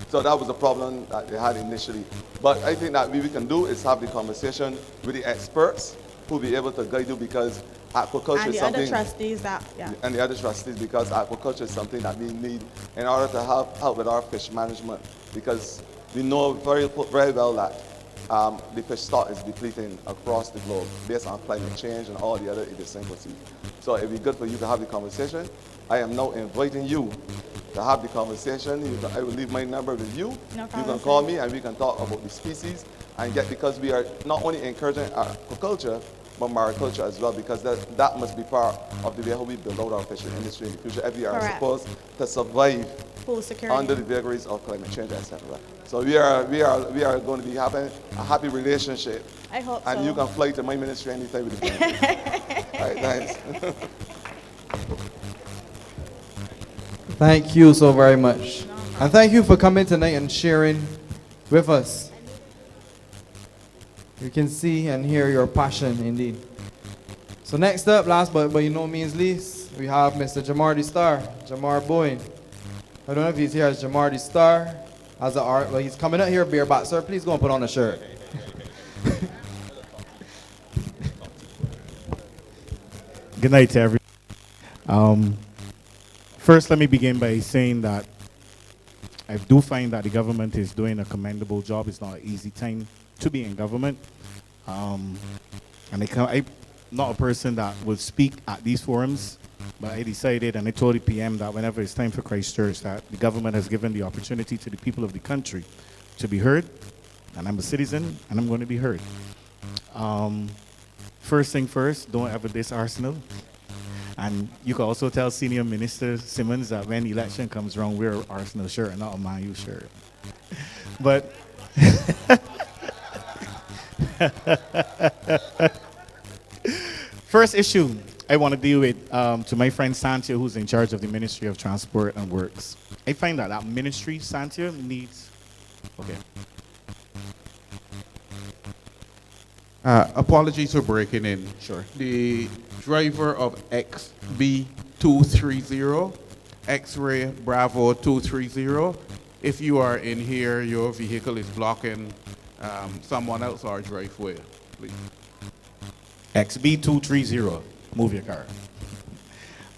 So that was the problem that they had initially. But I think that what we can do is have the conversation with the experts who will be able to guide you, because aquaculture And is the other something... trustees And the other trustees, because aquaculture is something that we need in order to help with our fish management, because we know very well that the fish stock is depleting across the globe based on climate change and all the other idiosyncrasies. So it'd be good for you to have the conversation. I am now inviting you to have the conversation. I will leave my number with you. No You problem, can call me and we can talk about the species and because we are not only encouraging aquaculture, but mariculture as well, because that must be part of the way how we build out our fishing industry in the future if we are supposed to survive under the vagaries of climate change, etc. So we are going to be having a happy relationship. I hope and so. you can fly to my ministry anytime with the plane. All right, thanks. Thank you so very much. And thank you for coming tonight and sharing with us. You can see and hear your passion indeed. So next up, last but by no means least, we have Mr. Jamar the Star, Jamar Boyne. I don't know if he's here as Jamar the Star, as an art, but he's coming out here bareback. Sir, please go and put on a shirt. Good night to everyone. First, let me begin by saying that I do find that the government is doing a commendable job. It's not an easy time to be in government. And I'm not a person that will speak at these forums, but I decided and I told the PM that whenever it's time for Christchurch, that the government has given the opportunity to the people of the country to be heard, and I'm a citizen and I'm going to be heard. First thing first, don't ever diss Arsenal. And you can also tell Senior Minister Simmons that when the election comes around, wear an Arsenal shirt and not a Man U shirt. But first issue I want to deal with to my friend Santia, who's in charge of the Ministry of Transport and Works. I find that that ministry, Santia, needs... Okay. Apologies for breaking in. Sure. The driver of XB230, X-Ray Bravo 230, if you are in here, your vehicle is blocking someone else our driveway, please. XB230, move your car.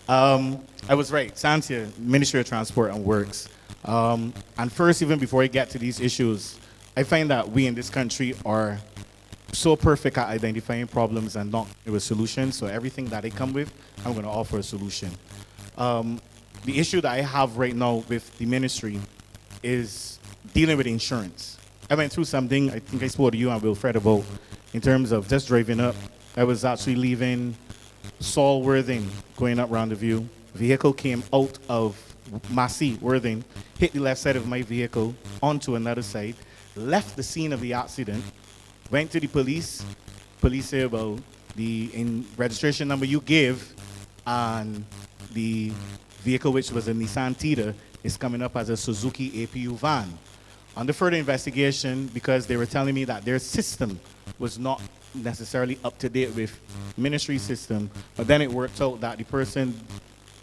I was right, Santia, Ministry of Transport and Works. And first, even before I get to these issues, I find that we in this country are so perfect at identifying problems and not with solutions. So everything that they come with, I'm going to offer a solution. The issue that I have right now with the ministry is dealing with insurance. I went through something, I think I spoke to you and Wilfred about, in terms of just driving up. I was actually leaving Saul Worthing, going up Round the View. Vehicle came out of Massey Worthing, hit the left side of my vehicle onto another side, left the scene of the accident, went to the police. Police say, well, the registration number you give and the vehicle, which was a Nissan Tita, is coming up as a Suzuki APU van. Under further investigation, because they were telling me that their system was not necessarily up to date with ministry system, but then it worked out that the person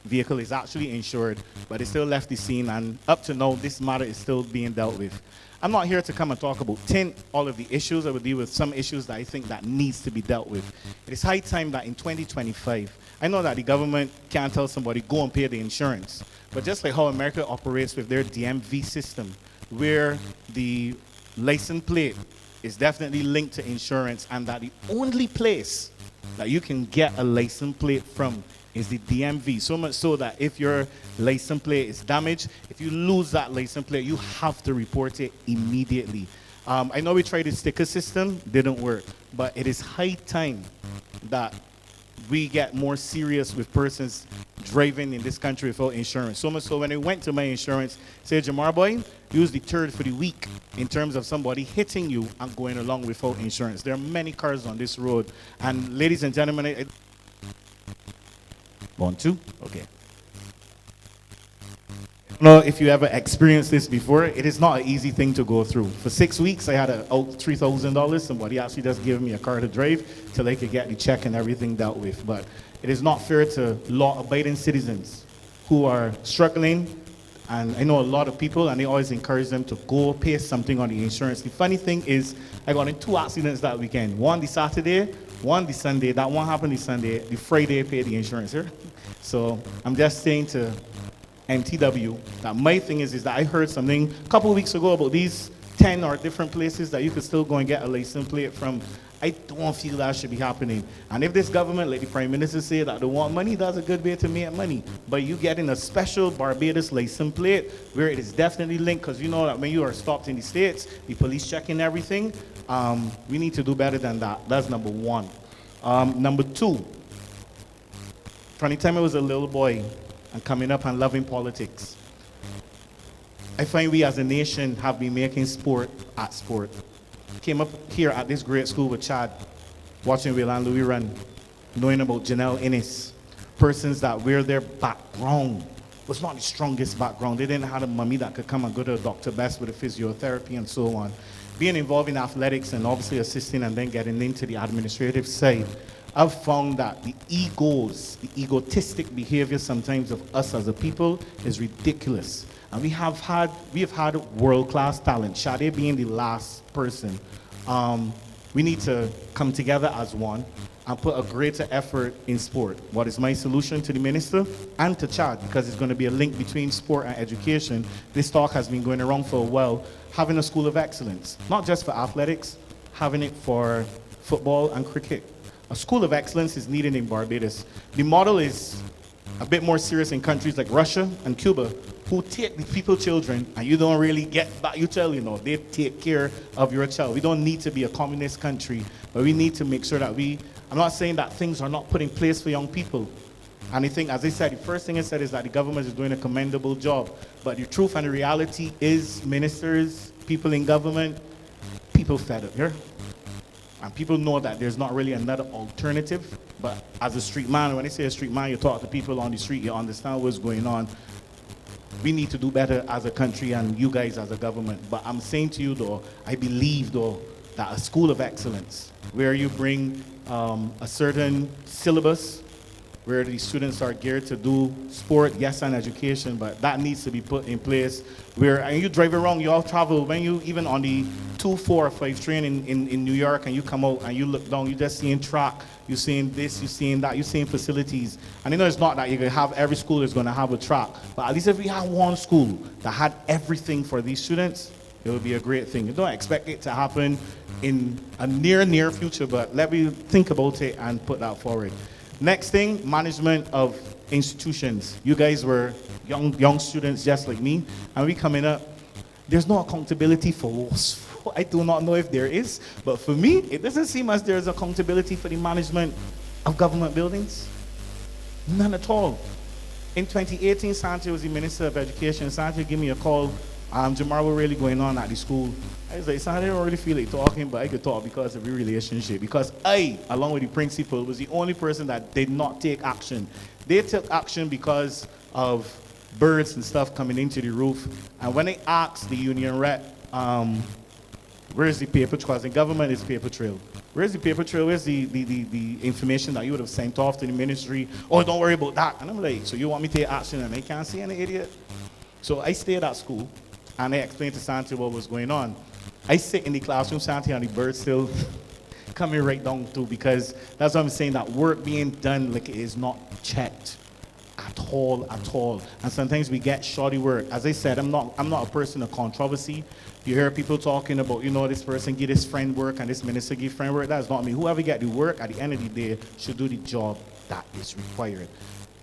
vehicle is actually insured, but they still left the scene, and up to now, this matter is still being dealt with. I'm not here to come and talk about all of the issues. I will deal with some issues that I think that needs to be dealt with. It is high time that in 2025, I know that the government can't tell somebody, go and pay the insurance, but just like how America operates with their DMV system, where the license plate is definitely linked to insurance, and that the only place that you can get a license plate from is the DMV. So much so that if your license plate is damaged, if you lose that license plate, you have to report it immediately. I know we tried the sticker system, didn't work, but it is high time that we get more serious with persons driving in this country without insurance. So much so when I went to my insurance, say, Jamar boy, use the third for the week in terms of somebody hitting you and going along without insurance. There are many cars on this road. And ladies and gentlemen, one, two, okay. I don't know if you ever experienced this before. It is not an easy thing to go through. For 6 weeks, I had $3,000. Somebody actually just gave me a car to drive till I could get the check and everything dealt with. But it is not fair to law-abiding citizens who are struggling. And I know a lot of people, and they always encourage them to go pay something on the insurance. The funny thing is, I got in 2 accidents that weekend. One the Saturday, one the Sunday. That one happened the Sunday. The Friday, I paid the insurance here. So I'm just saying to MTW that my thing is that I heard something a couple of weeks ago about these 10 or different places that you could still go and get a license plate from. I don't feel that should be happening. And if this government, like the Prime Minister said, that they want money, that's a good way to make money. But you getting a special Barbados license plate where it is definitely linked, because you know that when you are stopped in the States, the police checking everything. We need to do better than that. That's number one. Number two, from the time I was a little boy and coming up and loving politics, I find we as a nation have been making sport at sport. Came up here at this great school with Chad, watching Wayland Louis run, knowing about Janelle Innes, persons that where their background was not the strongest background. They didn't have a mommy that could come and go to Dr. Best with a physiotherapy and so on. Being involved in athletics and obviously assisting and then getting into the administrative side, I've found that the egos, the egotistic behavior sometimes of us as a people is ridiculous. And we have had world-class talent, Shade being the last person. We need to come together as one and put a greater effort in sport. What is my solution to the minister and to Chad, because it's going to be a link between sport and education. This talk has been going around for a while, having a school of excellence, not just for athletics, having it for football and cricket. A school of excellence is needed in Barbados. The model is a bit more serious in countries like Russia and Cuba, who take the people's children and you don't really get back your child, they take care of your child. We don't need to be a communist country, but we need to make sure that I'm not saying that things are not put in place for young people. And I think, as I said, the first thing I said is that the government is doing a commendable job. But the truth and the reality is ministers, people in government, people fed up here. And people know that there's not really another alternative. But as a street man, when I say a street man, you talk to people on the street, you understand what's going on. We need to do better as a country and you guys as a government. But I'm saying to you, though, I believe, though, that a school of excellence, where you bring a certain syllabus, where the students are geared to do sport, yes, and education, but that needs to be put in place where, and you drive around, you all travel, when you even on the 2, 4, or 5 train in New York and you come out and you look down, you're just seeing track, you're seeing this, you're seeing that, you're seeing facilities. And it's not that you're going to have, every school is going to have a track, but at least if we had one school that had everything for these students, it would be a great thing. You don't expect it to happen in a near future, but let me think about it and put that forward. Next thing, management of institutions. You guys were young students just like me, and we coming up. There's no accountability for us. I do not know if there is, but for me, it doesn't seem as there's accountability for the management of government buildings. None at all. In 2018, Santi was the Minister of Education. Santi gave me a call Jamar, what really going on at the school? I was like, son, I didn't really feel like talking, but I could talk because of the relationship. Because I, along with the principal, was the only person that did not take action. They took action because of birds and stuff coming into the roof. And when they asked the union rep, where's the paper trail? Because in government, it's paper trail. Where's the paper trail? Where's the information that you would have sent off to the ministry? Oh, don't worry about that. And I'm like, so you want me to take action and I can't see any idiot? So I stayed at school and I explained to Santi what was going on. I sit in the classroom, Santi, and the birds still coming right down too, because that's what I'm saying, that work being done like it is not checked at all. And sometimes we get shoddy work. As I said, I'm not a person of controversy. You hear people talking about, this person give this friend work and this minister give friend work. That's not me. Whoever get the work at the end of the day should do the job that is required.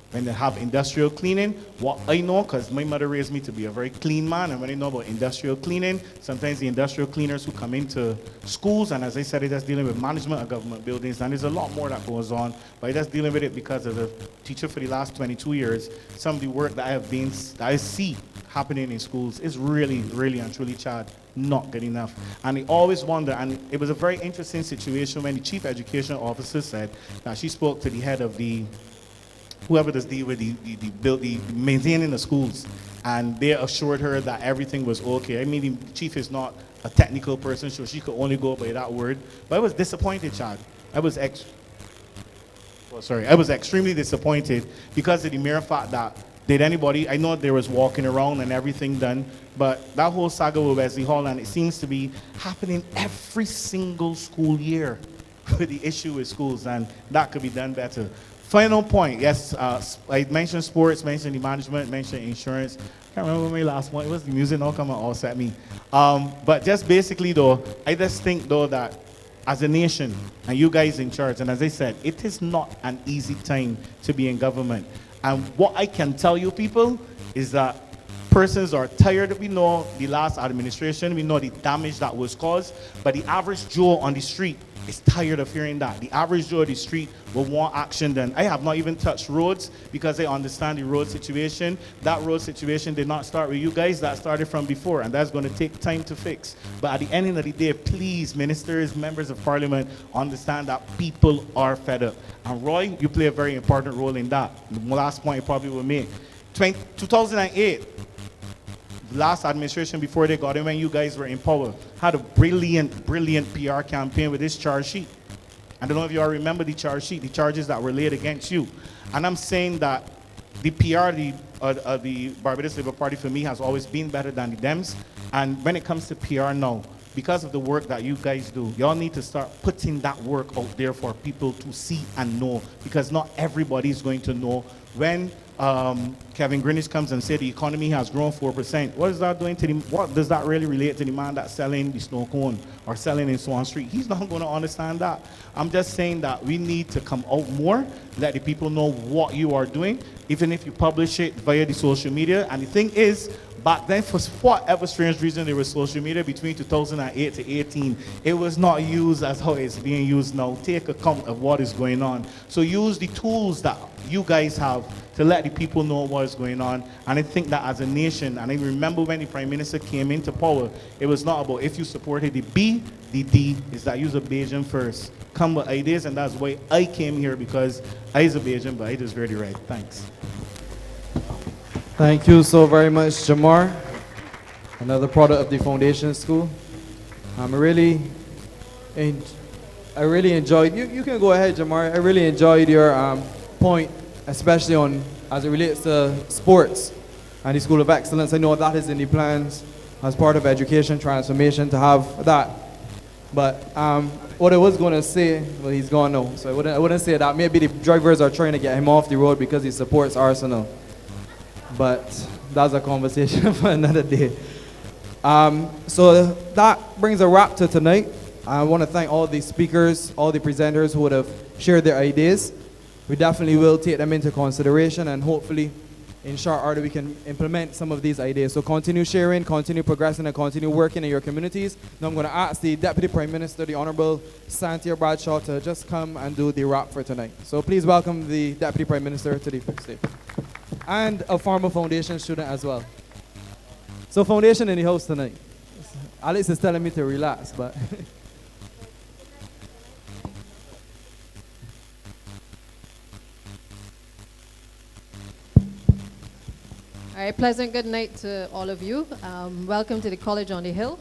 When they have industrial cleaning, what I know, because my mother raised me to be a very clean man, and when I know about industrial cleaning, sometimes the industrial cleaners who come into schools, and as I said, it's dealing with management of government buildings, and there's a lot more that goes on, but I'm just dealing with it because as a teacher for the last 22 years, some of the work that I see happening in schools is really, really and truly, Chad, not good enough. And I always wonder, and it was a very interesting situation when the chief education officer said that she spoke to the head of the whoever does deal with the maintaining the schools, and they assured her that everything was okay. I mean, the chief is not a technical person, so she could only go by that word. But I was disappointed, Chad. I was extremely disappointed because of the mere fact that I know there was walking around and everything done, but that whole saga with Wesley Hall, and it seems to be happening every single school year with the issue with schools, and that could be done better. Final point, yes, I mentioned sports, mentioned the management, mentioned insurance. I can't remember my last one. It was the music, now come and offset me. But just basically though, I just think though that as a nation, and you guys in charge, and as I said, it is not an easy time to be in government. And what I can tell you people is that persons are tired. We know the last administration, we know the damage that was caused, but the average Joe on the street is tired of hearing that. The average Joe on the street will want action done. I have not even touched roads because I understand the road situation. That road situation did not start with you guys, that started from before, and that's going to take time to fix. But at the end of the day, please, ministers, members of parliament, understand that people are fed up. And Roy, you play a very important role in that. The last point you probably will make. 2008, the last administration before they got in, when you guys were in power, had a brilliant PR campaign with this charge sheet. I don't know if you all remember the charge sheet, the charges that were laid against you. And I'm saying that the PR the Barbados Labour Party for me has always been better than the Dems. And when it comes to PR now, because of the work that you guys do, y'all need to start putting that work out there for people to see and know, because not everybody is going to know. When Kevin Greenwich comes and says the economy has grown 4%, what is that doing to what does that really relate to the man that's selling the snow cone or selling in Swan Street? He's not going to understand that. I'm just saying that we need to come out more, let the people know what you are doing, even if you publish it via the social media. And the thing is, back then, for whatever strange reason, there was social media between 2008 to 18. It was not used as how it's being used now. Take account of what is going on. So use the tools that you guys have to let the people know what is going on. And I think that as a nation, and I remember when the Prime Minister came into power, it was not about if you supported the B, the D is that use a Bajan first. Come with ideas, and that's why I came here, because I is a Bajan, but I just really right. Thanks. Thank you so very much, Jamar. Another product of the Foundation School. I really enjoyed, you can go ahead, Jamar. I really enjoyed your point, especially on as it relates to sports and the School of Excellence. I know that is in the plans as part of education transformation to have that. But what I was going to say, well, he's gone now, so I wouldn't say that. Maybe the drivers are trying to get him off the road because he supports Arsenal. But that's a conversation for another day. So that brings a wrap to tonight. I want to thank all the speakers, all the presenters who would have shared their ideas. We definitely will take them into consideration, and hopefully in short order we can implement some of these ideas. So continue sharing, continue progressing, and continue working in your communities. Now I'm going to ask the Deputy Prime Minister, the Honorable Santia Bradshaw, to just come and do the wrap for tonight. So please welcome the Deputy Prime Minister to the stage. And a former Foundation student as well. So foundation in the house tonight. Alex is telling me to relax, but All right, pleasant good night to all of you. Welcome to the College on the Hill.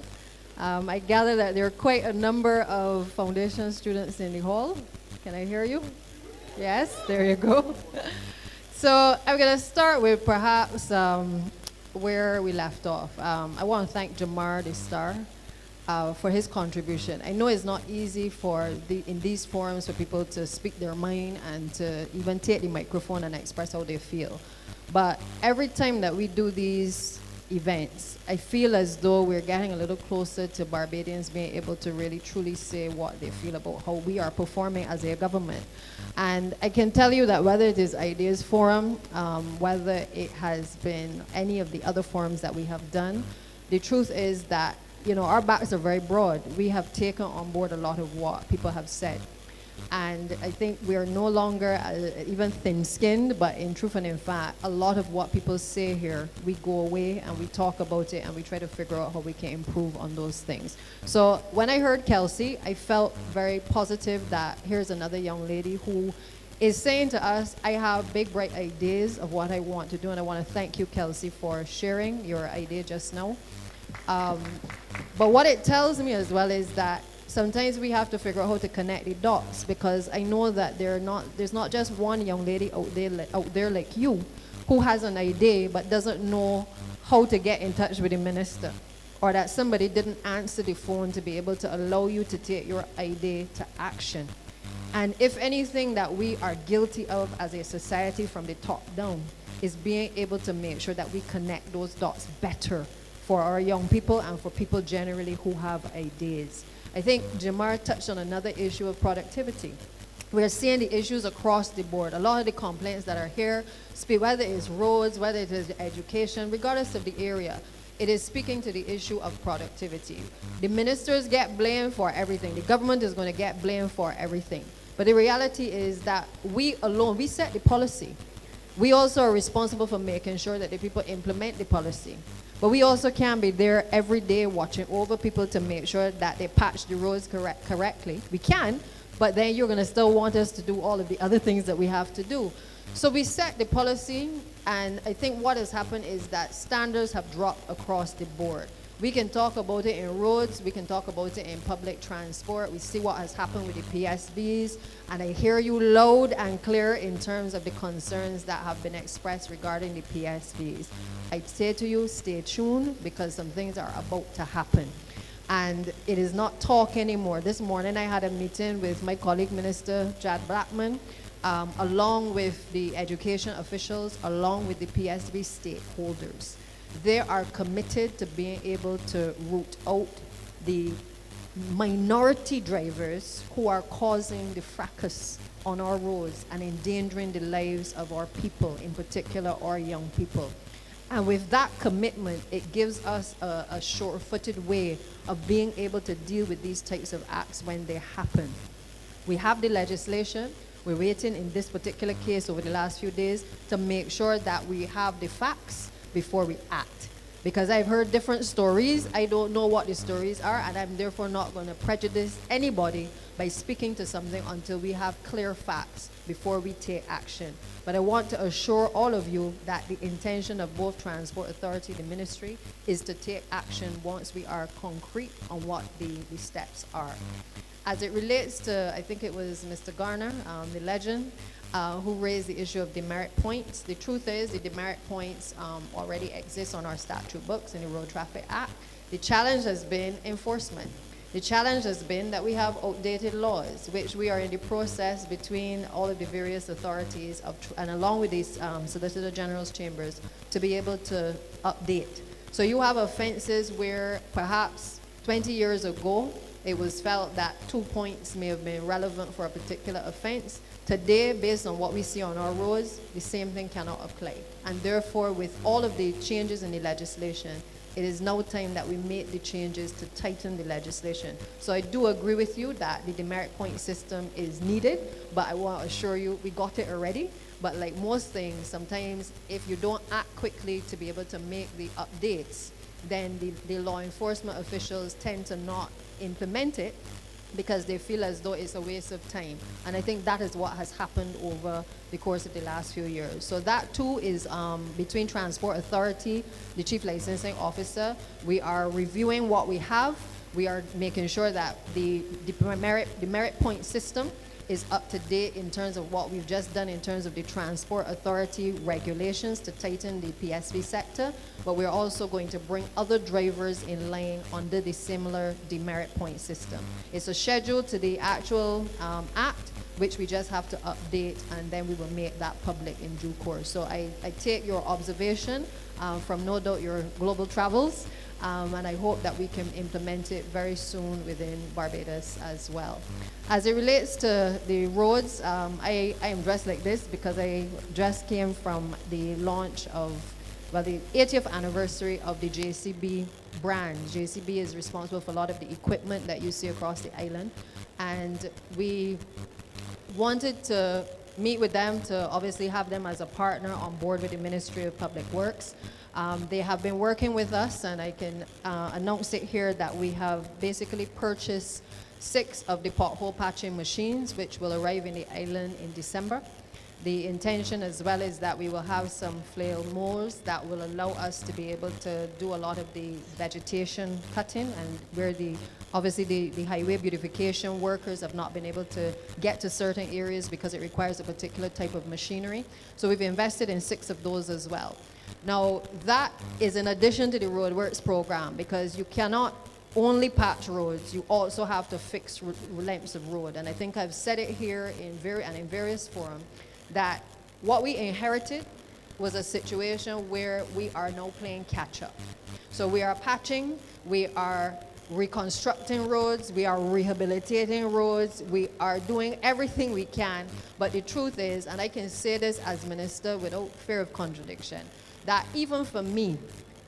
I gather that there are quite a number of foundation students in the hall. Can I hear you? Yes, there you go. So I'm going to start with perhaps where we left off. I want to thank Jamar the Star for his contribution. I know it's not easy in these forums for people to speak their mind and to even take the microphone and express how they feel. But every time that we do these events, I feel as though we're getting a little closer to Barbadians being able to really truly say what they feel about how we are performing as a government. And I can tell you that whether it is Ideas Forum, whether it has been any of the other forums that we have done, the truth is that, you know, our backs are very broad. We have taken on board a lot of what people have said. And I think we are no longer even thin-skinned, but in truth and in fact, a lot of what people say here, we go away and we talk about it and we try to figure out how we can improve on those things. So when I heard Kelsey, I felt very positive that here's another young lady who is saying to us, I have big, bright ideas of what I want to do, and I want to thank you, Kelsey, for sharing your idea just now. But what it tells me as well is that sometimes we have to figure out how to connect the dots, because I know that there's not just one young lady out there like you who has an idea but doesn't know how to get in touch with the minister, or that somebody didn't answer the phone to be able to allow you to take your idea to action. And if anything that we are guilty of as a society from the top down is being able to make sure that we connect those dots better for our young people and for people generally who have ideas. I think Jamar touched on another issue of productivity. We're seeing the issues across the board. A lot of the complaints that are here speak, whether it's roads, whether it is education, regardless of the area, it is speaking to the issue of productivity. The ministers get blamed for everything. The government is going to get blamed for everything. But the reality is that we alone, we set the policy. We also are responsible for making sure that the people implement the policy. But we also can be there every day watching over people to make sure that they patch the roads correctly. We can, but then you're going to still want us to do all of the other things that we have to do. So we set the policy, and I think what has happened is that standards have dropped across the board. We can talk about it in roads, we can talk about it in public transport. We see what has happened with the PSVs, and I hear you loud and clear in terms of the concerns that have been expressed regarding the PSVs. I say to you, stay tuned, because some things are about to happen. And it is not talk anymore. This morning I had a meeting with my colleague Minister Jad Blackman, along with the education officials, along with the PSV stakeholders. They are committed to being able to root out the minority drivers who are causing the fracas on our roads and endangering the lives of our people, in particular our young people. And with that commitment, it gives us a sure-footed way of being able to deal with these types of acts when they happen. We have the legislation. We're waiting in this particular case over the last few days to make sure that we have the facts before we act. Because I've heard different stories. I don't know what the stories are, and I'm therefore not going to prejudice anybody by speaking to something until we have clear facts before we take action. But I want to assure all of you that the intention of both Transport Authority and the Ministry is to take action once we are concrete on what the steps are. As it relates to, I think it was Mr. Garner, the legend, who raised the issue of demerit points. The truth is the demerit points already exist on our statute books in the Road Traffic Act. The challenge has been enforcement. The challenge has been that we have outdated laws, which we are in the process between all of the various authorities and along with these Solicitor General's chambers to be able to update. So you have offenses where perhaps 20 years ago it was felt that 2 points may have been relevant for a particular offense. Today, based on what we see on our roads, the same thing cannot apply. And therefore, with all of the changes in the legislation, it is now time that we make the changes to tighten the legislation. So I do agree with you that the demerit point system is needed, but I want to assure you we got it already. But like most things, sometimes if you don't act quickly to be able to make the updates, then the law enforcement officials tend to not implement it because they feel as though it's a waste of time. And I think that is what has happened over the course of the last few years. So that too is between Transport Authority, the Chief Licensing Officer. We are reviewing what we have. We are making sure that the merit point system is up to date in terms of what we've just done in terms of the Transport Authority regulations to tighten the PSV sector, but we're also going to bring other drivers in line under the similar demerit point system. It's a schedule to the actual act, which we just have to update, and then we will make that public in due course. So I take your observation from no doubt your global travels, and I hope that we can implement it very soon within Barbados as well. As it relates to the roads, I am dressed like this because I just came from the launch of, well, the 80th anniversary of the JCB brand. JCB is responsible for a lot of the equipment that you see across the island, and we wanted to meet with them to obviously have them as a partner on board with the Ministry of Public Works. They have been working with us, and I can announce it here that we have basically purchased 6 of the pothole patching machines, which will arrive in the island in December. The intention as well is that we will have some flail mowers that will allow us to be able to do a lot of the vegetation cutting, and where obviously the highway beautification workers have not been able to get to certain areas because it requires a particular type of machinery. So we've invested in 6 of those as well. Now, that is in addition to the roadworks program, because you cannot only patch roads, you also have to fix lengths of road. And I think I've said it here in various forums that what we inherited was a situation where we are now playing catch up. So we are patching, we are reconstructing roads, we are rehabilitating roads, we are doing everything we can. But the truth is, and I can say this as minister without fear of contradiction, that even for me,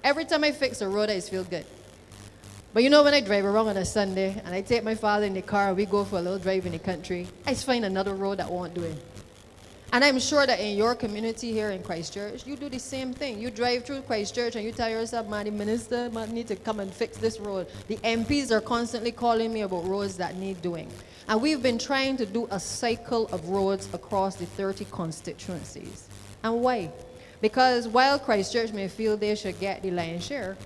every time I fix a road, I just feel good. But you know, when I drive around on a Sunday and I take my father in the car and we go for a little drive in the country, I just find another road that won't do it. And I'm sure that in your community here in Christchurch, you do the same thing. You drive through Christchurch and you tell yourself, man, the minister might need to come and fix this road. The MPs are constantly calling me about roads that need doing. And we've been trying to do a cycle of roads across the 30 constituencies. And why? Because while Christchurch may feel they should get the lion's share,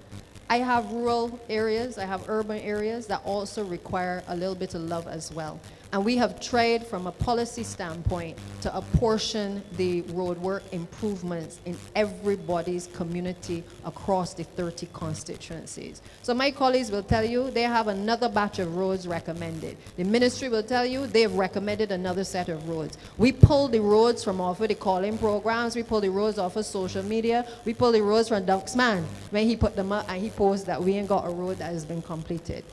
I have rural areas, I have urban areas that also require a little bit of love as well. And we have tried from a policy standpoint to apportion the roadwork improvements in everybody's community across the 30 constituencies. So my colleagues will tell you they have another batch of roads recommended. The ministry will tell you they've recommended another set of roads. We pull the roads from off of the calling programs, we pull the roads off of social media, we pull the roads from Duxman when he put them up and he posts that we ain't got a road that has been completed.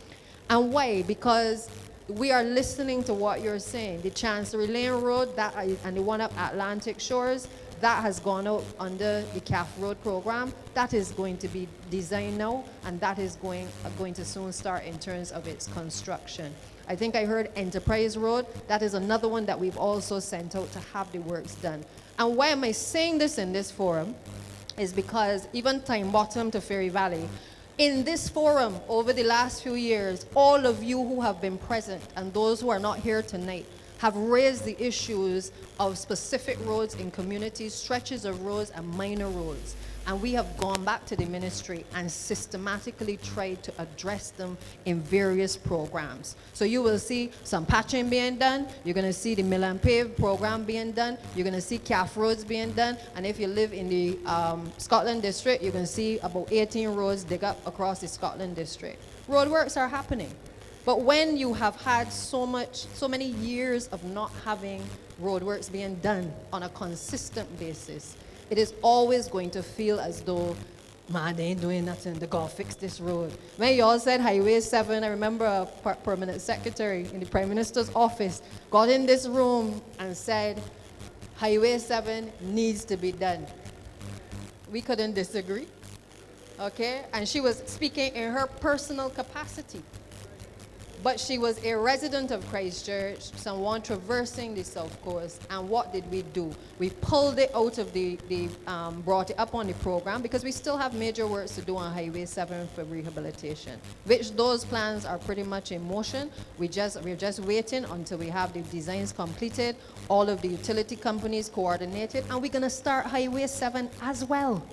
And why? Because we are listening to what you're saying. The Chancery Lane Road and the one up Atlantic Shores, that has gone out under the CAF Road program. That is going to be designed now, and that is going to soon start in terms of its construction. I think I heard Enterprise Road. That is another one that we've also sent out to have the works done. And why am I saying this in this forum is because even Time Bottom to Ferry Valley, in this forum over the last few years, all of you who have been present and those who are not here tonight have raised the issues of specific roads in communities, stretches of roads and minor roads. And we have gone back to the ministry and systematically tried to address them in various programs. So you will see some patching being done. You're going to see the Mill and Pave program being done. You're going to see CAF roads being done. And if you live in the Scotland district, you're going to see about 18 roads dig up across the Scotland district. Roadworks are happening. But when you have had so many years of not having roadworks being done on a consistent basis, it is always going to feel as though, man, they ain't doing nothing. They gotta fix this road. When y'all said Highway 7, I remember a permanent secretary in the Prime Minister's office got in this room and said, Highway 7 needs to be done. We couldn't disagree, okay? And she was speaking in her personal capacity. but she was a resident of Christchurch, someone traversing the South Coast. And what did we do? We pulled it out of brought it up on the program because we still have major works to do on Highway 7 for rehabilitation, which those plans are pretty much in motion. We're just waiting until we have the designs completed, all of the utility companies coordinated, and we're gonna start Highway 7 as well.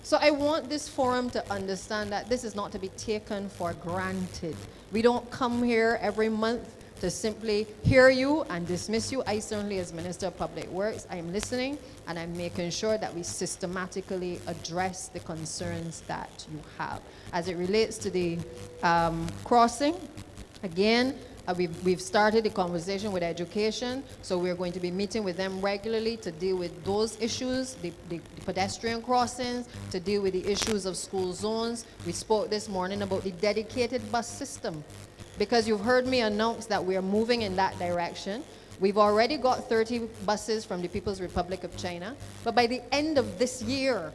So I want this forum to understand that this is not to be taken for granted. We don't come here every month to simply hear you and dismiss you. I certainly, as Minister of Public Works, I am listening and I'm making sure that we systematically address the concerns that you have. As it relates to the crossing, again, we've started the conversation with education, so we're going to be meeting with them regularly to deal with those issues, the pedestrian crossings, to deal with the issues of school zones. We spoke this morning about the dedicated bus system, because you've heard me announce that we are moving in that direction. We've already got 30 buses from the People's Republic of China, but by the end of this year,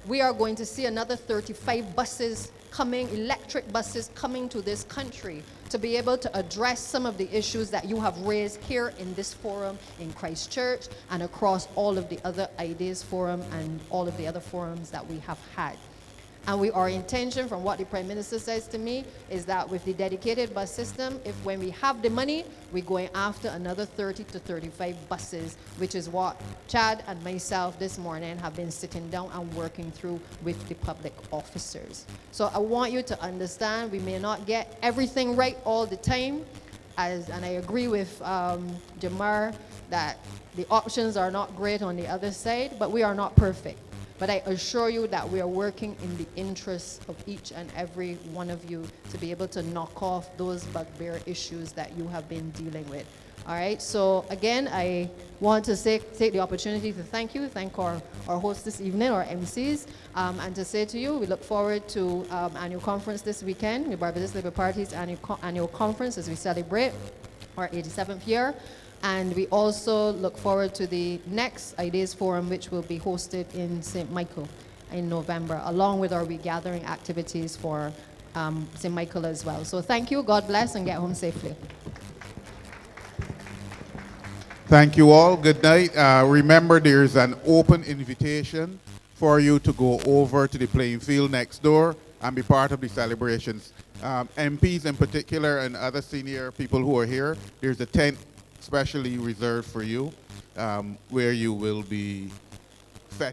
we are going to see another 35 buses coming, electric buses coming to this country to be able to address some of the issues that you have raised here in this forum in Christchurch and across all of the other IDEAS forum and all of the other forums that we have had. And our intention, from what the Prime Minister says to me, is that with the dedicated bus system, when we have the money, we're going after another 30 to 35 buses, which is what Chad and myself this morning have been sitting down and working through with the public officers. So I want you to understand, we may not get everything right all the time, and I agree with Jamar that the options are not great on the other side, but we are not perfect. But I assure you that we are working in the interests of each and every one of you to be able to knock off those bugbear issues that you have been dealing with. All right, so again, I want to take the opportunity to thank our hosts this evening, our MCs, and to say to you, we look forward to annual conference this weekend, the Barbados Labour Party's annual conference as we celebrate our 87th year. And we also look forward to the next IDEAS Forum, which will be hosted in St. Michael in November, along with our regathering activities for St. Michael as well. So thank you, God bless, and get home safely. Thank you all. Good night. Remember, there's an open invitation for you to go over to the playing field next door and be part of the celebrations. MPs in particular and other senior people who are here, there's a tent specially reserved for you, where you will be fed.